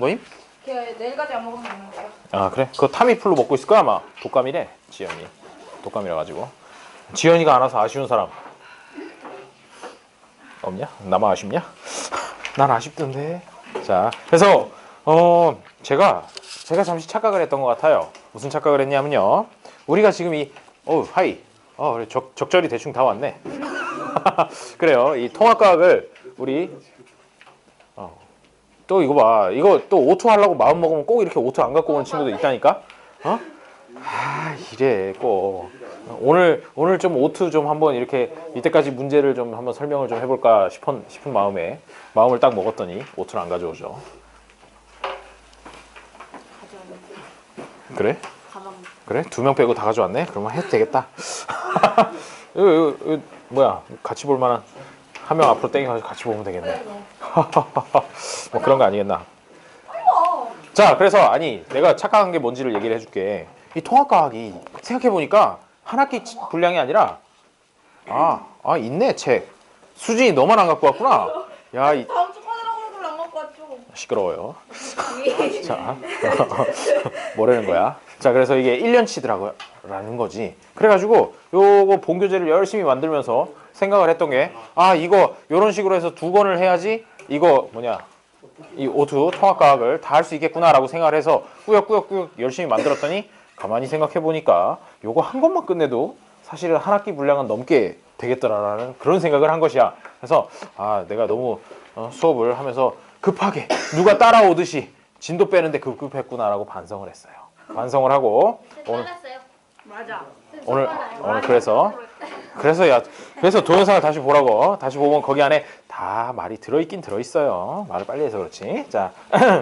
뭐임? 내일까지 안 먹으면 되는데요. 아 그래? 그거 타미플루 먹고 있을 거야 아마. 독감이래 지연이. 독감이라 가지고. 지연이가 안 와서 아쉬운 사람 없냐? 나만 아쉽냐? 난 아쉽던데. 자 그래서 제가 잠시 착각을 했던 것 같아요. 무슨 착각을 했냐면요. 우리가 지금 하이. 그래 적절히 대충 다 왔네. 그래요. 이 통합과학을 우리 또 이거 봐. 이거 또 오투 하려고 마음 먹으면 꼭 이렇게 오투 안 갖고 오는 친구도 있다니까. 이래 꼭. 오늘 좀 오투 좀 한번 이렇게 이때까지 문제를 좀 한번 설명을 좀 해볼까 싶은 마음을 딱 먹었더니 오투를 안 가져오죠. 그래? 그래? 2명 빼고 다 가져왔네? 그러면 해도 되겠다. 이거 뭐야? 같이 볼 만한 한 명 앞으로 땡겨가지고 같이 보면 되겠네. 뭐 그런 거 아니겠나? 자, 그래서 내가 착각한 게 뭔지를 얘기를 해줄게. 이 통합과학이 생각해보니까 한 학기 분량이 아니라 있네 책. 수진이 너만 안 갖고 왔구나. 다음 주 꺼내라고 그걸 안 갖고 왔죠. 시끄러워요. 자, 뭐라는 거야? 자, 그래서 이게 1년치더라고요. 거지. 그래가지고 요거 본교재를 열심히 만들면서 생각을 했던 게 이거 요런 식으로 해서 2권을 해야지 이거 이 오투 통합과학을 다 할 수 있겠구나라고 생각을 해서 꾸역꾸역 열심히 만들었더니 가만히 생각해보니까 요거 한 권만 끝내도 사실은 한 학기 분량은 넘게 되겠더라라는 그런 생각을 한 것이야. 그래서 내가 너무 수업을 하면서 급하게 누가 따라오듯이 진도 빼는데 급급했구나라고 반성을 했어요. 반성을 하고 오늘 그래서 동영상을 다시 보라고. 다시 보면 거기 안에 다 말이 들어있긴 들어있어요. 말을 빨리 해서 그렇지. 자,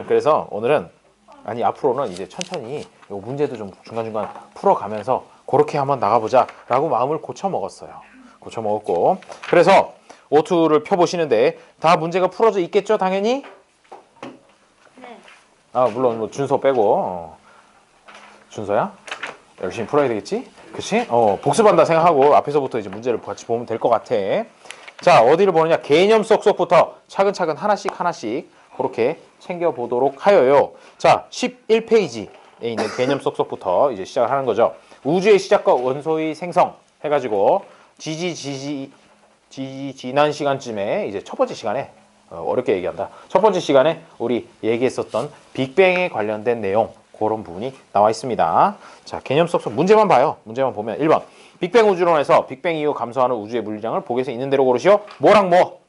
그래서 오늘은 앞으로는 이제 천천히 요 문제도 좀 중간중간 풀어가면서 그렇게 한번 나가보자 라고 마음을 고쳐 먹었어요. 고쳐 먹었고, 그래서 오투를 펴보시는데 다 문제가 풀어져 있겠죠 당연히? 네. 물론 뭐 준서 빼고. 준서야? 열심히 풀어야 되겠지? 그치? 복습한다 생각하고 앞에서부터 이제 문제를 같이 보면 될 것 같아. 자, 어디를 보느냐? 개념 쏙쏙부터 차근차근 하나씩 그렇게 챙겨보도록 하여요. 자, 11페이지에 있는 개념 쏙쏙부터 이제 시작을 하는 거죠. 우주의 시작과 원소의 생성 해가지고 지난 시간쯤에 이제 첫 번째 시간에 어렵게 얘기한다. 첫 번째 시간에 우리 얘기했었던 빅뱅에 관련된 내용 그런 부분이 나와 있습니다. 자, 개념 쏙쏙 문제만 봐요. 문제만 보면 1번 빅뱅 우주론에서 빅뱅 이후 감소하는 우주의 물리량을 보기에서 있는 대로 고르시오. 뭐랑 뭐?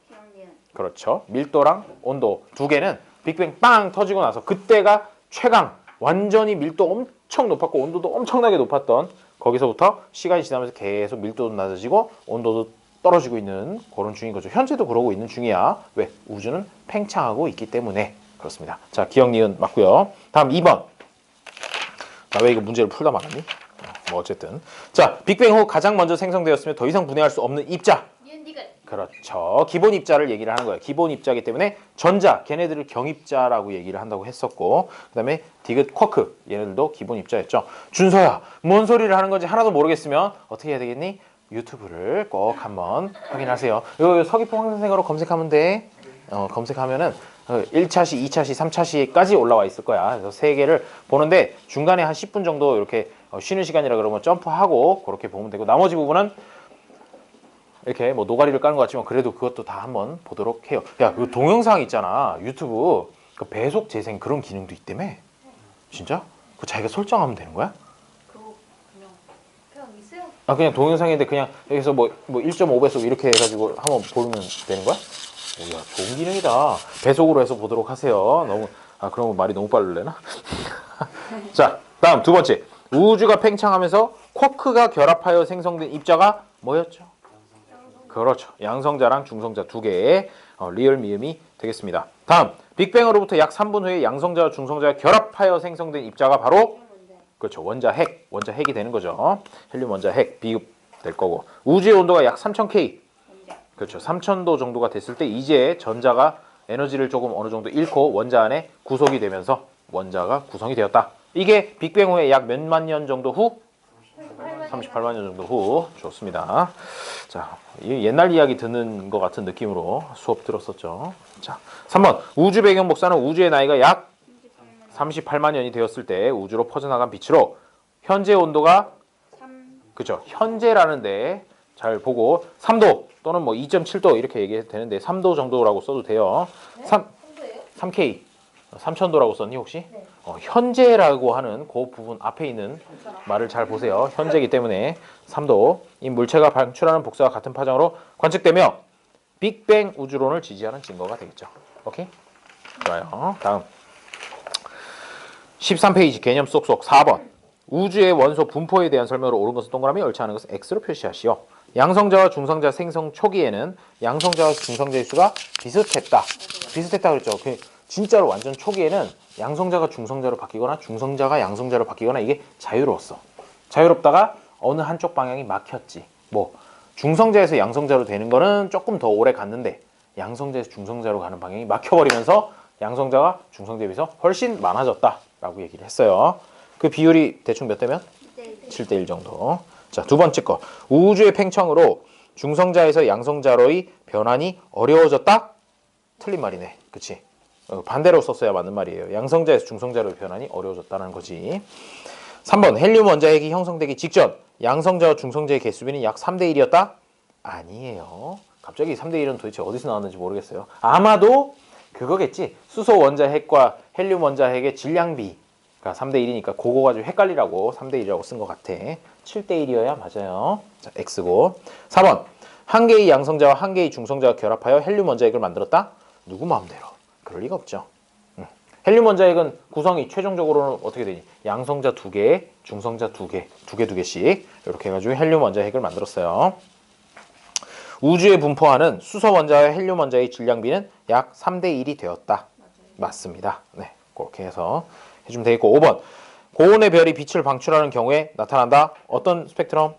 그렇죠. 밀도랑 온도 두 개는 빅뱅 빵 터지고 나서 그때가 최강 완전히 밀도 엄청 높았고 온도도 엄청나게 높았던 거기서부터 시간이 지나면서 계속 밀도도 낮아지고 온도도 떨어지고 있는 그런 중인 거죠. 현재도 그러고 있는 중이야. 왜? 우주는 팽창하고 있기 때문에 그렇습니다. 자, 기억 니은 맞고요. 다음 2번. 나 왜 이거 문제를 풀다 말았니? 뭐 어쨌든 자, 빅뱅 후 가장 먼저 생성되었으며 더 이상 분해할 수 없는 입자. 그렇죠. 기본 입자를 얘기를 하는 거예요. 기본 입자이기 때문에 전자, 걔네들을 경입자라고 얘기를 한다고 했었고, 그 다음에 디귿, 쿼크 얘네들도 기본 입자였죠. 준서야, 뭔 소리를 하는 건지 하나도 모르겠으면 어떻게 해야 되겠니? 유튜브를 꼭 한번 확인하세요. 요 서귀포 황선생으로 검색하면 돼. 검색하면은 1차시, 2차시, 3차시까지 올라와 있을 거야. 그래서 3개를 보는데 중간에 한 10분 정도 이렇게 쉬는 시간이라 그러면 점프하고 그렇게 보면 되고, 나머지 부분은 이렇게 뭐 노가리를 까는 것 같지만 그래도 그것도 다 한번 보도록 해요. 야, 그 동영상 있잖아. 유튜브 그 배속 재생 그런 기능도 있다며? 진짜? 그거 자기가 설정하면 되는 거야? 그냥 있어요. 그냥 동영상인데 그냥 여기서 뭐 1.5배속 이렇게 해가지고 한번 보면 되는 거야? 야, 좋은 기능이다. 배속으로 해서 보도록 하세요. 너무 그럼 말이 너무 빠르려나? 자, 다음 두 번째. 우주가 팽창하면서 쿼크가 결합하여 생성된 입자가 뭐였죠? 그렇죠. 양성자랑 중성자 두 개의 리을 미음이 되겠습니다. 다음, 빅뱅으로부터 약 3분 후에 양성자와 중성자가 결합하여 생성된 입자가 바로 그렇죠. 원자핵이 되는 거죠. 헬륨 원자핵 비급 될 거고, 우주의 온도가 약 3000K 그렇죠. 3000도 정도가 됐을 때 이제 전자가 에너지를 조금 어느 정도 잃고 원자 안에 구속이 되면서 원자가 구성이 되었다. 이게 빅뱅 후에 약 몇만 년 정도 후? 38만 년 정도 후. 좋습니다. 자, 옛날 이야기 듣는 것 같은 느낌으로 수업 들었었죠. 자, 3번. 우주 배경 복사는 우주의 나이가 약 38만 년이 되었을 때 우주로 퍼져나간 빛으로 현재 온도가 3. 그죠? 현재라는데 잘 보고 3도 또는 뭐 2.7도 이렇게 얘기해도 되는데 3도 정도라고 써도 돼요. 네? 3K 3000도라고 썼니 혹시? 네. 현재라고 하는 그 부분 앞에 있는 말을 잘 보세요. 현재이기 때문에 3도 이 물체가 방출하는 복사와 같은 파장으로 관측되며 빅뱅 우주론을 지지하는 증거가 되겠죠. 오케이? 좋아요. 다음 13페이지 개념 쏙쏙 4번 우주의 원소 분포에 대한 설명으로 옳은 것은 동그라미, 옳지 않은 것은 X로 표시하시오. 양성자와 중성자 생성 초기에는 양성자와 중성자의 수가 비슷했다. 비슷했다 그랬죠. 진짜로 완전 초기에는 양성자가 중성자로 바뀌거나 중성자가 양성자로 바뀌거나 이게 자유로웠어. 자유롭다가 어느 한쪽 방향이 막혔지. 뭐 중성자에서 양성자로 되는 거는 조금 더 오래 갔는데 양성자에서 중성자로 가는 방향이 막혀버리면서 양성자가 중성자에 비해서 훨씬 많아졌다라고 얘기를 했어요. 그 비율이 대충 몇 대면? 7대1 정도. 자, 두 번째 거. 우주의 팽창으로 중성자에서 양성자로의 변환이 어려워졌다? 틀린 말이네. 그치? 반대로 썼어야 맞는 말이에요. 양성자에서 중성자로의 변환이 어려워졌다는 거지. 3번. 헬륨 원자핵이 형성되기 직전 양성자와 중성자의 개수비는 약 3대1이었다? 아니에요. 갑자기 3대1은 도대체 어디서 나왔는지 모르겠어요. 아마도 그거겠지. 수소 원자핵과 헬륨 원자핵의 질량비가 3대1이니까 그거 가지고 헷갈리라고 3대1이라고 쓴 것 같아. 7대1이어야 맞아요. 자, X고. 4번. 한 개의 양성자와 한 개의 중성자가 결합하여 헬륨 원자핵을 만들었다? 누구 마음대로. 그럴 리가 없죠. 헬륨 원자핵은 구성이 최종적으로는 어떻게 되니? 양성자 2개, 중성자 2개, 2개씩 이렇게 해가지고 헬륨 원자핵을 만들었어요. 우주에 분포하는 수소 원자와 헬륨 원자의 질량비는 약 3대1이 되었다. 맞습니다. 네, 그렇게 해서 해주면 되겠고 5번. 고온의 별이 빛을 방출하는 경우에 나타난다. 어떤 스펙트럼?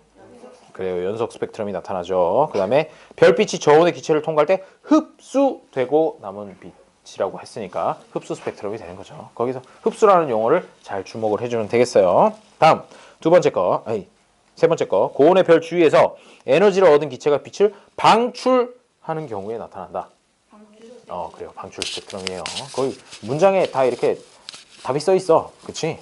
그래요. 연속 스펙트럼이 나타나죠. 그 다음에 별빛이 저온의 기체를 통과할 때 흡수되고 남은 빛이라고 했으니까 흡수 스펙트럼이 되는 거죠. 거기서 흡수라는 용어를 잘 주목을 해주면 되겠어요. 다음 세 번째 거. 고온의 별 주위에서 에너지를 얻은 기체가 빛을 방출하는 경우에 나타난다. 그래요. 방출 스펙트럼이에요. 거의 문장에 다 이렇게 답이 써 있어. 그치?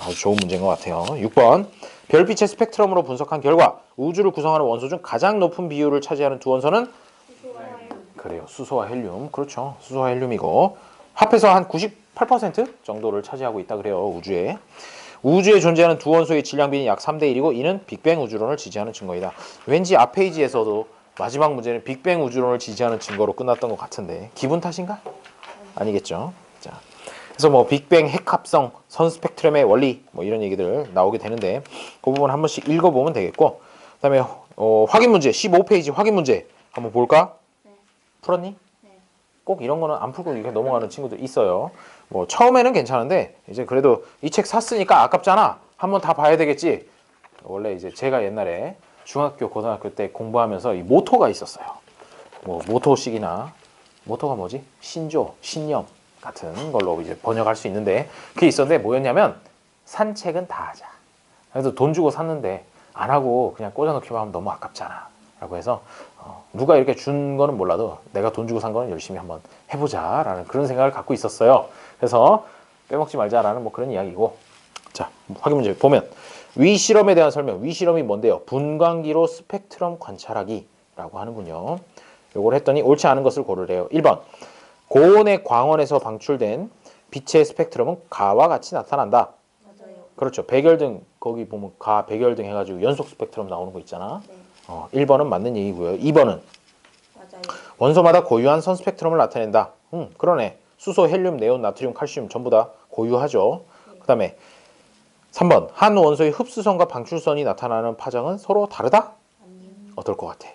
아주 좋은 문제인 것 같아요. 6번. 별빛의 스펙트럼으로 분석한 결과 우주를 구성하는 원소 중 가장 높은 비율을 차지하는 두 원소는 그래요. 수소와 헬륨. 그렇죠. 수소와 헬륨이고 합해서 한 98% 정도를 차지하고 있다 그래요. 우주에 존재하는 두 원소의 질량비는 약 3대1이고 이는 빅뱅 우주론을 지지하는 증거이다. 왠지 앞 페이지에서도 마지막 문제는 빅뱅 우주론을 지지하는 증거로 끝났던 것 같은데 기분 탓인가? 아니겠죠. 자, 그래서 뭐 빅뱅 핵합성, 선 스펙트럼의 원리 뭐 이런 얘기들 나오게 되는데 그 부분 한 번씩 읽어보면 되겠고 그다음에 확인 문제 15페이지 확인 문제 한번 볼까? 네. 풀었니? 네. 꼭 이런 거는 안 풀고 이렇게 넘어가는 친구들 있어요. 뭐 처음에는 괜찮은데 이제 그래도 이 책 샀으니까 아깝잖아. 한번 다 봐야 되겠지. 원래 이제 제가 옛날에 중학교, 고등학교 때 공부하면서 이 모토가 있었어요. 뭐 모토식이나 모토가 뭐지? 신조, 신념 같은 걸로 이제 번역할 수 있는데 그게 있었는데 뭐였냐면 산책은 다 하자. 그래서 돈 주고 샀는데 안 하고 그냥 꽂아놓기만 하면 너무 아깝잖아. 라고 해서 누가 이렇게 준 거는 몰라도 내가 돈 주고 산 거는 열심히 한번 해보자 라는 그런 생각을 갖고 있었어요. 그래서 빼먹지 말자라는 뭐 그런 이야기고 자 확인 문제 보면 위 실험에 대한 설명 위 실험이 뭔데요? 분광기로 스펙트럼 관찰하기 라고 하는군요. 요걸 했더니 옳지 않은 것을 고르래요. 1번 고온의 광원에서 방출된 빛의 스펙트럼은 가와 같이 나타난다. 맞아요. 그렇죠. 백열등 거기 보면 가 백열등 해가지고 연속 스펙트럼 나오는 거 있잖아. 네. 1번은 맞는 얘기고요. 2번은 맞아요. 원소마다 고유한 선 스펙트럼을 나타낸다. 그러네. 수소, 헬륨, 네온, 나트륨, 칼슘 전부 다 고유하죠. 그 다음에 3번 한 원소의 흡수선과 방출선이 나타나는 파장은 서로 다르다? 아니요. 어떨 것 같아?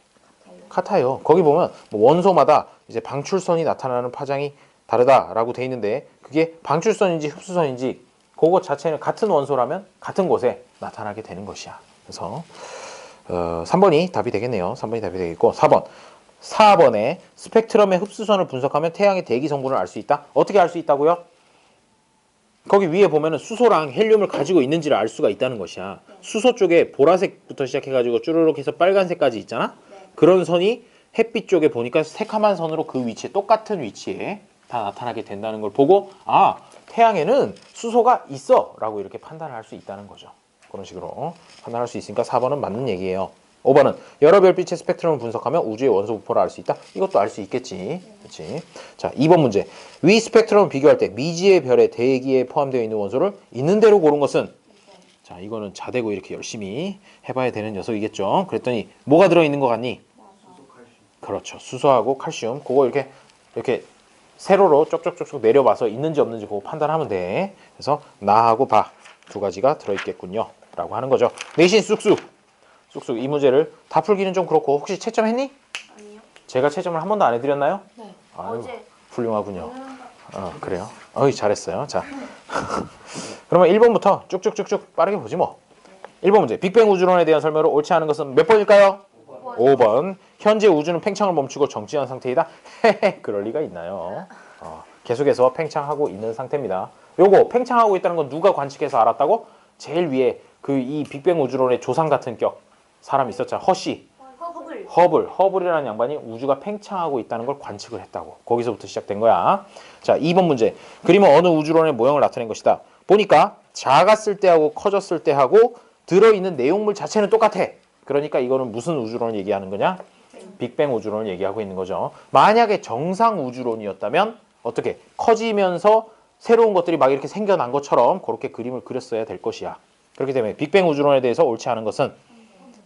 같아요. 같아요. 거기 보면 뭐 원소마다 이제 방출선이 나타나는 파장이 다르다라고 돼 있는데 그게 방출선인지 흡수선인지 그것 자체는 같은 원소라면 같은 곳에 나타나게 되는 것이야. 그래서 3번이 답이 되겠네요. 3번이 답이 되겠고 4번에 스펙트럼의 흡수선을 분석하면 태양의 대기 성분을 알 수 있다. 어떻게 알 수 있다고요? 거기 위에 보면은 수소랑 헬륨을 가지고 있는지를 알 수가 있다는 것이야. 네. 수소 쪽에 보라색부터 시작해가지고 쭈르륵 해서 빨간색까지 있잖아. 네. 그런 선이 햇빛 쪽에 보니까 새카만 선으로 그 위치에 똑같은 위치에 다 나타나게 된다는 걸 보고 태양에는 수소가 있어 라고 이렇게 판단을 할 수 있다는 거죠. 그런 식으로 판단할 수 있으니까 4번은 맞는 얘기예요. 5번은 여러 별빛의 스펙트럼을 분석하며 우주의 원소 부포를 알 수 있다. 이것도 알 수 있겠지. 그렇지? 자, 2번 문제. 위 스펙트럼을 비교할 때 미지의 별의 대기에 포함되어 있는 원소를 있는 대로 고른 것은? 자, 이거는 자대고 이렇게 열심히 해봐야 되는 녀석이겠죠. 그랬더니 뭐가 들어있는 것 같니? 그렇죠. 수소하고 칼슘. 그거 이렇게 세로로 쪽쪽쪽쪽 내려봐서 있는지 없는지 그거 판단하면 돼. 그래서 나하고 바 두 가지가 들어있겠군요. 라고 하는 거죠. 내신 쑥쑥. 쑥쑥 이 문제를 다 풀기는 좀 그렇고 혹시 채점했니? 아니요. 제가 채점을 한 번도 안 해드렸나요? 네. 아유, 어제 훌륭하군요. 그래요? 어이 잘했어요. 자, 그러면 1번부터 쭉쭉쭉쭉 빠르게 보지 뭐. 1번 문제. 빅뱅 우주론에 대한 설명을 옳지 않은 것은 몇 번일까요? 5번. 현재 우주는 팽창을 멈추고 정지한 상태이다. 헤헤, 그럴 리가 있나요? 계속해서 팽창하고 있는 상태입니다. 요거 팽창하고 있다는 건 누가 관측해서 알았다고? 제일 위에 그 이 빅뱅 우주론의 조상 같은 격 사람 있었잖아. 허블이라는 양반이 우주가 팽창하고 있다는 걸 관측을 했다고. 거기서부터 시작된 거야. 자, 2번 문제. 그림은 어느 우주론의 모형을 나타낸 것이다. 보니까 작았을 때하고 커졌을 때하고 들어있는 내용물 자체는 똑같아. 그러니까 이거는 무슨 우주론을 얘기하는 거냐? 빅뱅 우주론을 얘기하고 있는 거죠. 만약에 정상 우주론이었다면 어떻게? 커지면서 새로운 것들이 막 이렇게 생겨난 것처럼 그렇게 그림을 그렸어야 될 것이야. 그렇기 때문에 빅뱅 우주론에 대해서 옳지 않은 것은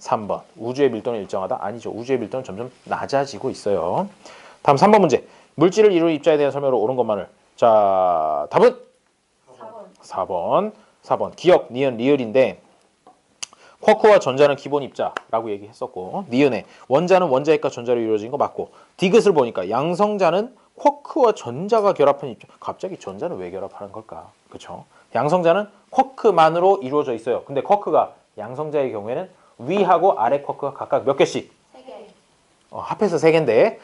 3번. 우주의 밀도는 일정하다? 아니죠. 우주의 밀도는 점점 낮아지고 있어요. 다음 3번 문제. 물질을 이루는 입자에 대한 설명으로 옳은 것만을. 자, 답은? 4번. 기억, 니은, 리을인데 쿼크와 전자는 기본 입자라고 얘기했었고 니은에 원자는 원자핵과 전자로 이루어진 거 맞고 디귿을 보니까 양성자는 쿼크와 전자가 결합한 입자. 갑자기 전자는 왜 결합하는 걸까? 그렇죠? 양성자는 쿼크만으로 이루어져 있어요. 근데 쿼크가 양성자의 경우에는 위하고 아래 쿼크가 각각 몇 개씩? 3개. 합해서 3개인데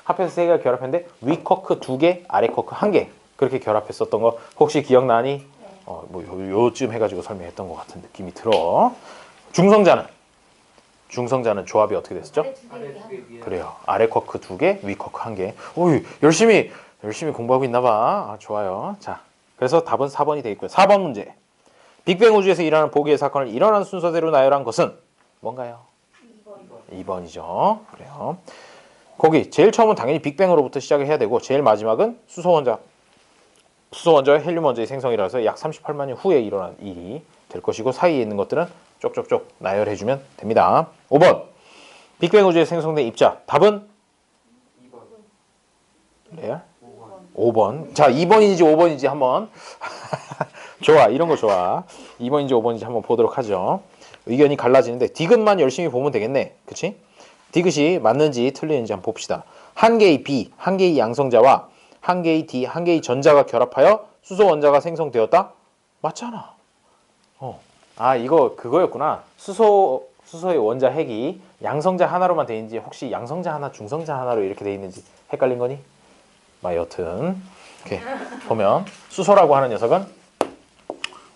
합해서 3개가 결합했는데 위 쿼크 2개, 아래 쿼크 1개 그렇게 결합했었던 거 혹시 기억나니? 뭐 요쯤 해가지고 설명했던 것 같은 느낌이 들어. 중성자는 조합이 어떻게 됐었죠? 그래요. 아래 쿼크 2개, 위 쿼크 1개. 오이, 열심히 공부하고 있나 봐. 좋아요. 자, 그래서 답은 4번이 되겠고요. 4번 문제. 빅뱅 우주에서 일어나는 보기의 사건을 일어난 순서대로 나열한 것은 뭔가요? 2번이죠. 그래요. 거기 제일 처음은 당연히 빅뱅으로부터 시작을 해야 되고 제일 마지막은 수소 원자와 헬륨 원자의 생성이라서 약 38만 년 후에 일어난 일이 될 것이고 사이에 있는 것들은 쪽쪽쪽 나열해주면 됩니다. 5번. 빅뱅 우주에 생성된 입자. 답은? 2번. 레알? 5번. 자, 2번인지 5번인지 한번. 좋아. 이런 거 좋아. 2번인지 5번인지 한번 보도록 하죠. 의견이 갈라지는데 디귿만 열심히 보면 되겠네. 그치? 디귿이 맞는지 틀리는지 한번 봅시다. 한 개의 B, 한 개의 양성자와 한 개의 D, 한 개의 전자가 결합하여 수소 원자가 생성되었다? 맞잖아. 이거 그거였구나. 수소의 원자 핵이 양성자 하나로만 돼 있는지 혹시 양성자 하나, 중성자 하나로 이렇게 돼 있는지 헷갈린 거니? 여튼 이렇게 보면 수소라고 하는 녀석은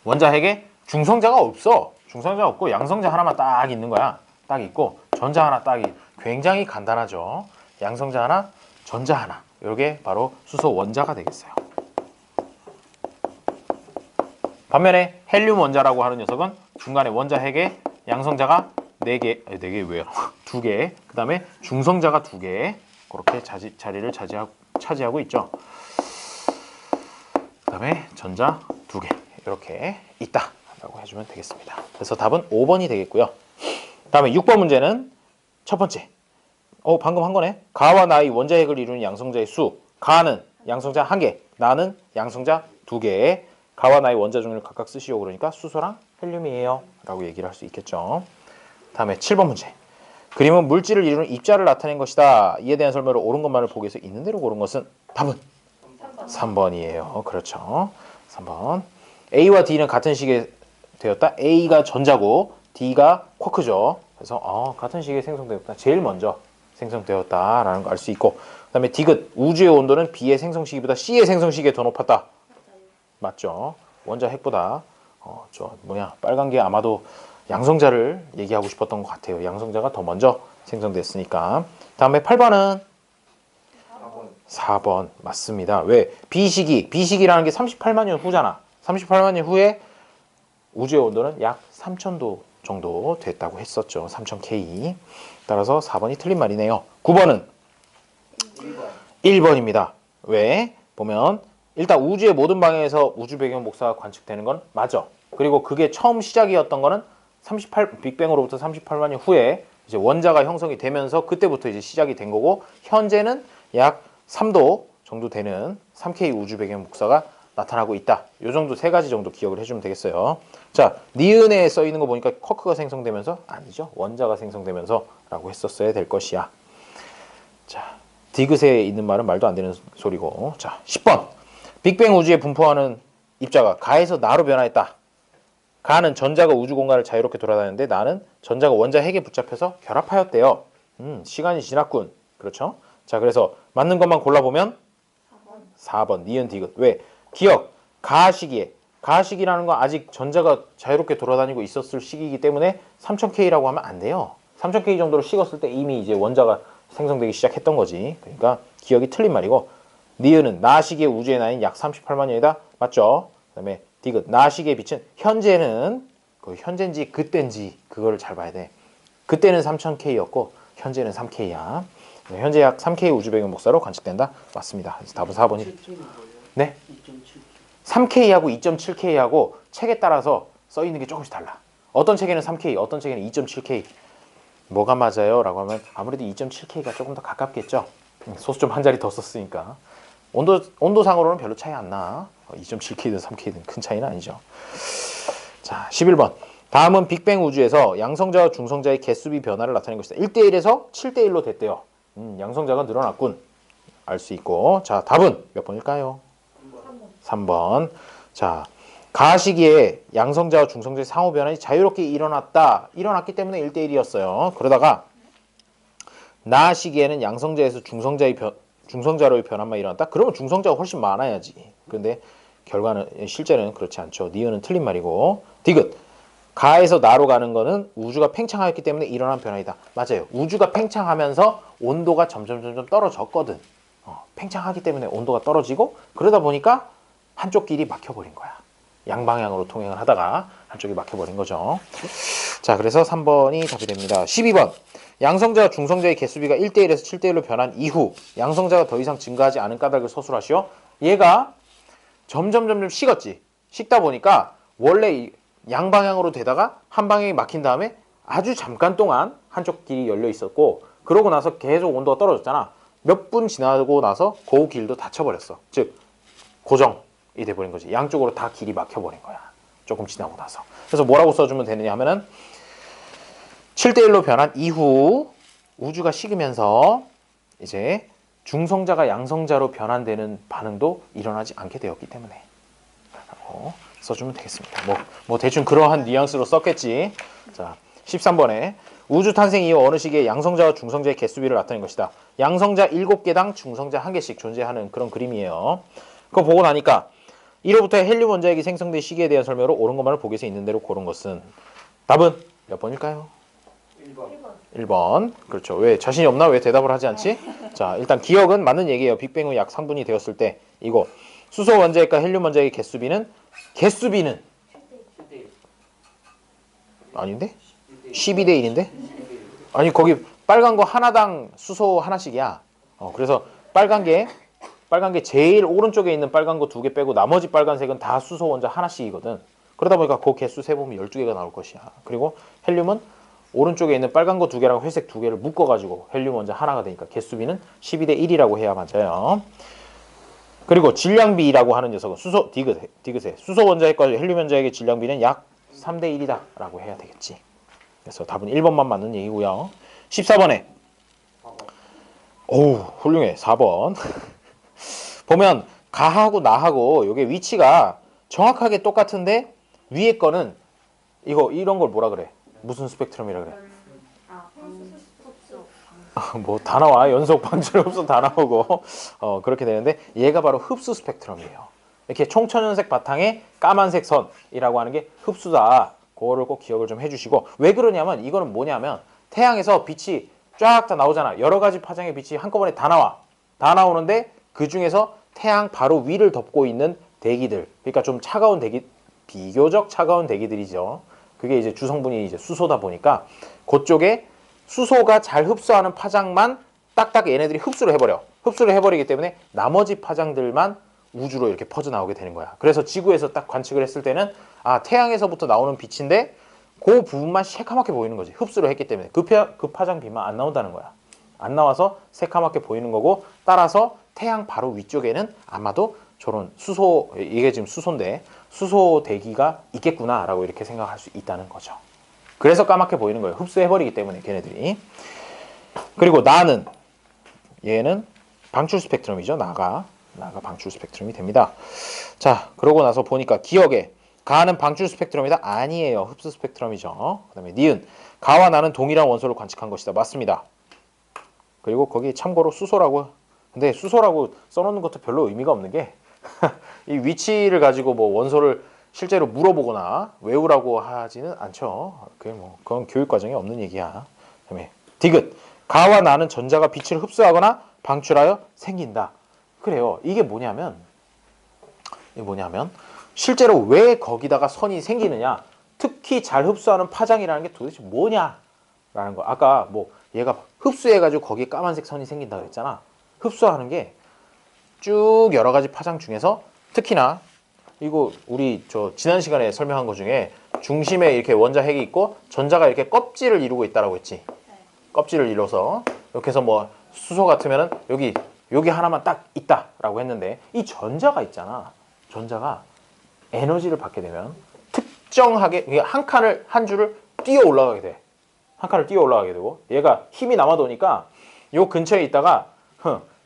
원자 핵에 중성자가 없어. 중성자가 없고 양성자 하나만 딱 있는 거야. 딱 있고 전자 하나 딱 굉장히 간단하죠. 양성자 하나, 전자 하나. 이게 바로 수소 원자가 되겠어요. 반면에 헬륨 원자라고 하는 녀석은 중간에 원자 핵에 양성자가 4개, 4개 왜요? 2개, 그 다음에 중성자가 2개 그렇게 자리를 차지하고 있죠. 그 다음에 전자 2개 이렇게 있다라고 해주면 되겠습니다. 그래서 답은 5번이 되겠고요. 그 다음에 6번 문제는 첫 번째. 방금 한 거네. 가와 나의 원자 핵을 이루는 양성자의 수. 가는 양성자 1개, 나는 양성자 2개. 가와 나의 원자 종류를 각각 쓰시오. 그러니까 수소랑 헬륨이에요 라고 얘기를 할 수 있겠죠. 다음에 7번 문제. 그림은 물질을 이루는 입자를 나타낸 것이다. 이에 대한 설명을 옳은 것만을 보기 위해서 있는 대로 고른 것은 답은 3번이에요. 그렇죠. 3번. A와 D는 같은 시기에 되었다. A가 전자고 D가 쿼크죠. 그래서 같은 시기에 생성되었다. 제일 먼저 생성되었다라는 걸 알 수 있고, 그 다음에 디귿, 우주의 온도는 B의 생성 시기보다 C의 생성 시기에 더 높았다. 맞죠. 원자 핵보다 빨간 게 아마도 양성자를 얘기하고 싶었던 것 같아요. 양성자가 더 먼저 생성됐으니까. 다음에 8번은 4번 맞습니다. 왜? B시기라는 게 38만 년 후잖아. 38만 년 후에 우주의 온도는 약 3000도 정도 됐다고 했었죠. 3000K. 따라서 4번이 틀린 말이네요. 9번은 1번입니다. 왜? 보면 일단 우주의 모든 방향에서 우주 배경 복사가 관측되는 건 맞아. 그리고 그게 처음 시작이었던 거는 빅뱅으로부터 38만 년 후에 이제 원자가 형성이 되면서 그때부터 이제 시작이 된 거고, 현재는 약 3도 정도 되는 3K 우주 배경 복사가 나타나고 있다. 요 정도 세 가지 정도 기억을 해주면 되겠어요. 자, 니은에 써 있는 거 보니까 쿼크가 생성되면서, 아니죠, 원자가 생성되면서 라고 했었어야 될 것이야. 자, 디귿에 있는 말은 말도 안 되는 소리고. 자, 10번. 빅뱅 우주에 분포하는 입자가 가에서 나로 변화했다. 가는 전자가 우주 공간을 자유롭게 돌아다녔는데 나는 전자가 원자 핵에 붙잡혀서 결합하였대요. 시간이 지났군. 그렇죠? 자, 그래서 맞는 것만 골라보면 4번 니은 디귿. 왜? 기억. 가 시기에. 가 시기라는 건 아직 전자가 자유롭게 돌아다니고 있었을 시기이기 때문에 3000K라고 하면 안 돼요. 3000K 정도로 식었을 때 이미 이제 원자가 생성되기 시작했던 거지. 그러니까 기억이 틀린 말이고, 니은은 나 시기의 우주의 나이는 약 38만 년이다. 맞죠? 그 다음에 디귿. 나 시기의 빛은 현재는, 그 현재인지 그때인지 그거를 잘 봐야 돼. 그때는 3000K였고 현재는 3K야. 현재 약 3K 우주 배경 복사로 관측된다. 맞습니다. 답은 4번이. 네? 3K하고 2.7K하고 책에 따라서 써 있는 게 조금씩 달라. 어떤 책에는 3K, 어떤 책에는 2.7K. 뭐가 맞아요? 라고 하면 아무래도 2.7K가 조금 더 가깝겠죠. 소수 좀 한 자리 더 썼으니까. 온도상으로는 별로 차이 안 나. 2.7K든 3K든 큰 차이는 아니죠. 자, 11번. 다음은 빅뱅 우주에서 양성자와 중성자의 개수비 변화를 나타낸 것이다. 1대1에서 7대1로 됐대요. 양성자가 늘어났군. 알 수 있고. 자, 답은 몇 번일까요? 3번. 자, 가 시기에 양성자와 중성자의 상호 변환이 자유롭게 일어났기 때문에 1대1이었어요. 그러다가 나 시기에는 양성자에서 중성자로의 변환만 일어났다? 그러면 중성자가 훨씬 많아야지. 그런데 결과는, 실제는 그렇지 않죠. 니은은 틀린 말이고. 디귿. 가에서 나로 가는 거는 우주가 팽창하였기 때문에 일어난 변화이다. 맞아요. 우주가 팽창하면서 온도가 점점 떨어졌거든. 팽창하기 때문에 온도가 떨어지고, 그러다 보니까 한쪽 길이 막혀버린 거야. 양방향으로 통행을 하다가 한쪽이 막혀버린 거죠. 자, 그래서 3번이 답이 됩니다. 12번. 양성자와 중성자의 개수비가 1대1에서 7대1로 변한 이후 양성자가 더 이상 증가하지 않은 까닭을 서술하시오. 얘가 점점 식었지. 식다 보니까 원래 양방향으로 되다가 한 방향이 막힌 다음에 아주 잠깐 동안 한쪽 길이 열려 있었고, 그러고 나서 계속 온도가 떨어졌잖아. 몇 분 지나고 나서 그 길도 닫혀버렸어. 즉 고정이 돼버린 거지. 양쪽으로 다 길이 막혀버린 거야. 조금 지나고 나서. 그래서 뭐라고 써주면 되느냐 하면은 7대1로 변한 이후 우주가 식으면서 이제 중성자가 양성자로 변환되는 반응도 일어나지 않게 되었기 때문에 라고 써주면 되겠습니다. 뭐 대충 그러한 뉘앙스로 썼겠지. 자, 13번에 우주 탄생 이후 어느 시기에 양성자와 중성자의 개수비를 나타낸 것이다. 양성자 7개당 중성자 1개씩 존재하는 그런 그림이에요. 그거 보고 나니까 1호부터 헬륨 원자핵이 생성된 시기에 대한 설명으로 옳은 것만을 보기에서 있는 대로 고른 것은, 답은 몇 번일까요? 1번. 그렇죠. 왜 자신이 없나? 왜 대답을 하지 않지? 자, 일단 기억은 맞는 얘기예요. 빅뱅 후 약 3분이 되었을 때 이거 수소 원자핵과 헬륨 원자핵의 개수비는 아닌데? 12대 1인데? 아니, 거기 빨간 거 하나당 수소 하나씩이야. 그래서 빨간 게 제일 오른쪽에 있는 빨간 거 2개 빼고 나머지 빨간색은 다 수소 원자 하나씩이거든. 그러다 보니까 그 개수 세보면 12개가 나올 것이야. 그리고 헬륨은 오른쪽에 있는 빨간 거 2개랑 회색 2개를 묶어가지고 헬륨 원자 하나가 되니까 개수비는 12대 1이라고 해야 맞아요. 그리고 질량비라고 하는 녀석은 디귿에 수소 원자핵과 헬륨 원자핵의 질량비는 약 3대 1이다 라고 해야 되겠지. 그래서 답은 1번만 맞는 얘기고요. 14번에 오우 훌륭해. 4번. 보면 가하고 나하고 요게 위치가 정확하게 똑같은데 위에 거는 이런 걸 뭐라 그래? 무슨 스펙트럼이라 그래? 뭐 다 나와. 연속 방출 흡수 다 나오고 그렇게 되는데 얘가 바로 흡수 스펙트럼이에요. 이렇게 총천연색 바탕에 까만색 선이라고 하는 게 흡수다. 그거를 꼭 기억을 좀 해주시고, 왜 그러냐면 이거는 뭐냐면 태양에서 빛이 쫙 다 나오잖아. 여러 가지 파장의 빛이 한꺼번에 다 나오는데 그 중에서 태양 바로 위를 덮고 있는 대기들, 그러니까 좀 차가운 대기, 비교적 차가운 대기들이죠. 그게 이제 주성분이 이제 수소다 보니까 그쪽에 수소가 잘 흡수하는 파장만 딱딱 얘네들이 흡수를 해버려. 흡수를 해버리기 때문에 나머지 파장들만 우주로 이렇게 퍼져나오게 되는 거야. 그래서 지구에서 딱 관측을 했을 때는 아, 태양에서부터 나오는 빛인데 그 부분만 새카맣게 보이는 거지. 흡수를 했기 때문에 그 파장빛만 안 나온다는 거야. 안 나와서 새카맣게 보이는 거고, 따라서 태양 바로 위쪽에는 아마도 저런 수소, 이게 지금 수소인데 수소 대기가 있겠구나라고 이렇게 생각할 수 있다는 거죠. 그래서 까맣게 보이는 거예요. 흡수해버리기 때문에 걔네들이. 그리고 나는, 얘는 방출 스펙트럼이죠. 나가 방출 스펙트럼이 됩니다. 자, 그러고 나서 보니까 기억에 가는 방출 스펙트럼이다? 아니에요. 흡수 스펙트럼이죠. 그 다음에 니은, 가와 나는 동일한 원소를 관측한 것이다. 맞습니다. 그리고 거기 참고로 수소라고, 근데 수소라고 써놓는 것도 별로 의미가 없는 게 이 위치를 가지고 뭐 원소를 실제로 물어보거나 외우라고 하지는 않죠. 그게 뭐 그건 교육 과정에 없는 얘기야. 그다음에 디귿, 가와 나는 전자가 빛을 흡수하거나 방출하여 생긴다. 그래요. 이게 뭐냐면 실제로 왜 거기다가 선이 생기느냐, 특히 잘 흡수하는 파장이라는 게 도대체 뭐냐라는 거. 아까 뭐 얘가 흡수해가지고 거기에 까만색 선이 생긴다 그랬잖아. 흡수하는 게 쭉 여러 가지 파장 중에서 특히나 이거 우리 저 지난 시간에 설명한 것 중에 중심에 이렇게 원자 핵이 있고 전자가 이렇게 껍질을 이루고 있다라고 했지. 껍질을 이뤄서 이렇게 해서 뭐 수소 같으면은 여기 하나만 딱 있다라고 했는데, 이 전자가 있잖아. 전자가 에너지를 받게 되면 특정하게 한 줄을 뛰어 올라가게 돼. 한 칸을 뛰어 올라가게 되고, 얘가 힘이 남아도니까 요 근처에 있다가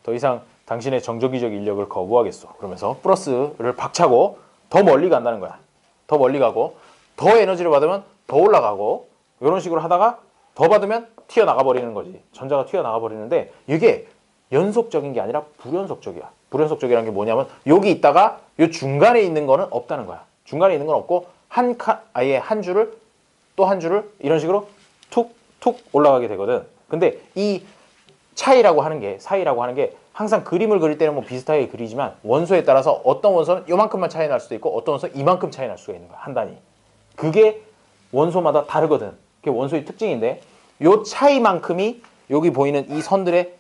더 이상 당신의 정조기적 인력을 거부하겠어. 그러면서 플러스를 박차고 더 멀리 간다는 거야. 더 멀리 가고 더 에너지를 받으면 더 올라가고, 이런 식으로 하다가 더 받으면 튀어나가 버리는 거지. 전자가 튀어나가 버리는데 이게 연속적인 게 아니라 불연속적이야. 불연속적이라는 게 뭐냐면 여기 있다가 요 중간에 있는 거는 없다는 거야. 중간에 있는 건 없고 아예 한 줄을 또 한 줄을 이런 식으로 툭툭 올라가게 되거든. 근데 이 차이라고 하는 게, 사이라고 하는 게 항상 그림을 그릴 때는 뭐 비슷하게 그리지만 원소에 따라서 어떤 원소는 요만큼만 차이 날 수도 있고 어떤 원소는 이만큼 차이 날 수가 있는 거야. 한 단위. 그게 원소마다 다르거든. 그게 원소의 특징인데 요 차이만큼이 여기 보이는 이 선들의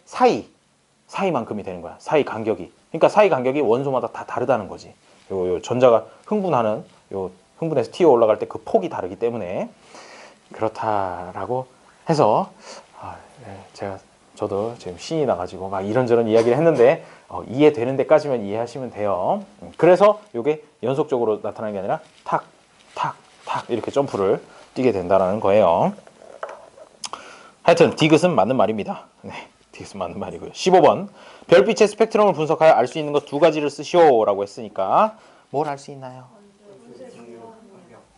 사이만큼이 되는 거야. 사이 간격이. 그러니까 사이 간격이 원소마다 다 다르다는 거지. 요 전자가 흥분해서 튀어 올라갈 때 그 폭이 다르기 때문에 그렇다라고 해서 저도 지금 신이 나가지고 막 이런저런 이야기를 했는데 이해되는 데까지만 이해하시면 돼요. 그래서 이게 연속적으로 나타나는 게 아니라 탁 이렇게 점프를 뛰게 된다는 거예요. 하여튼 디귿은 맞는 말입니다. 네, 디귿은 맞는 말이고요. 15번, 별빛의 스펙트럼을 분석하여 알 수 있는 것 두 가지를 쓰시오 라고 했으니까 뭘 알 수 있나요?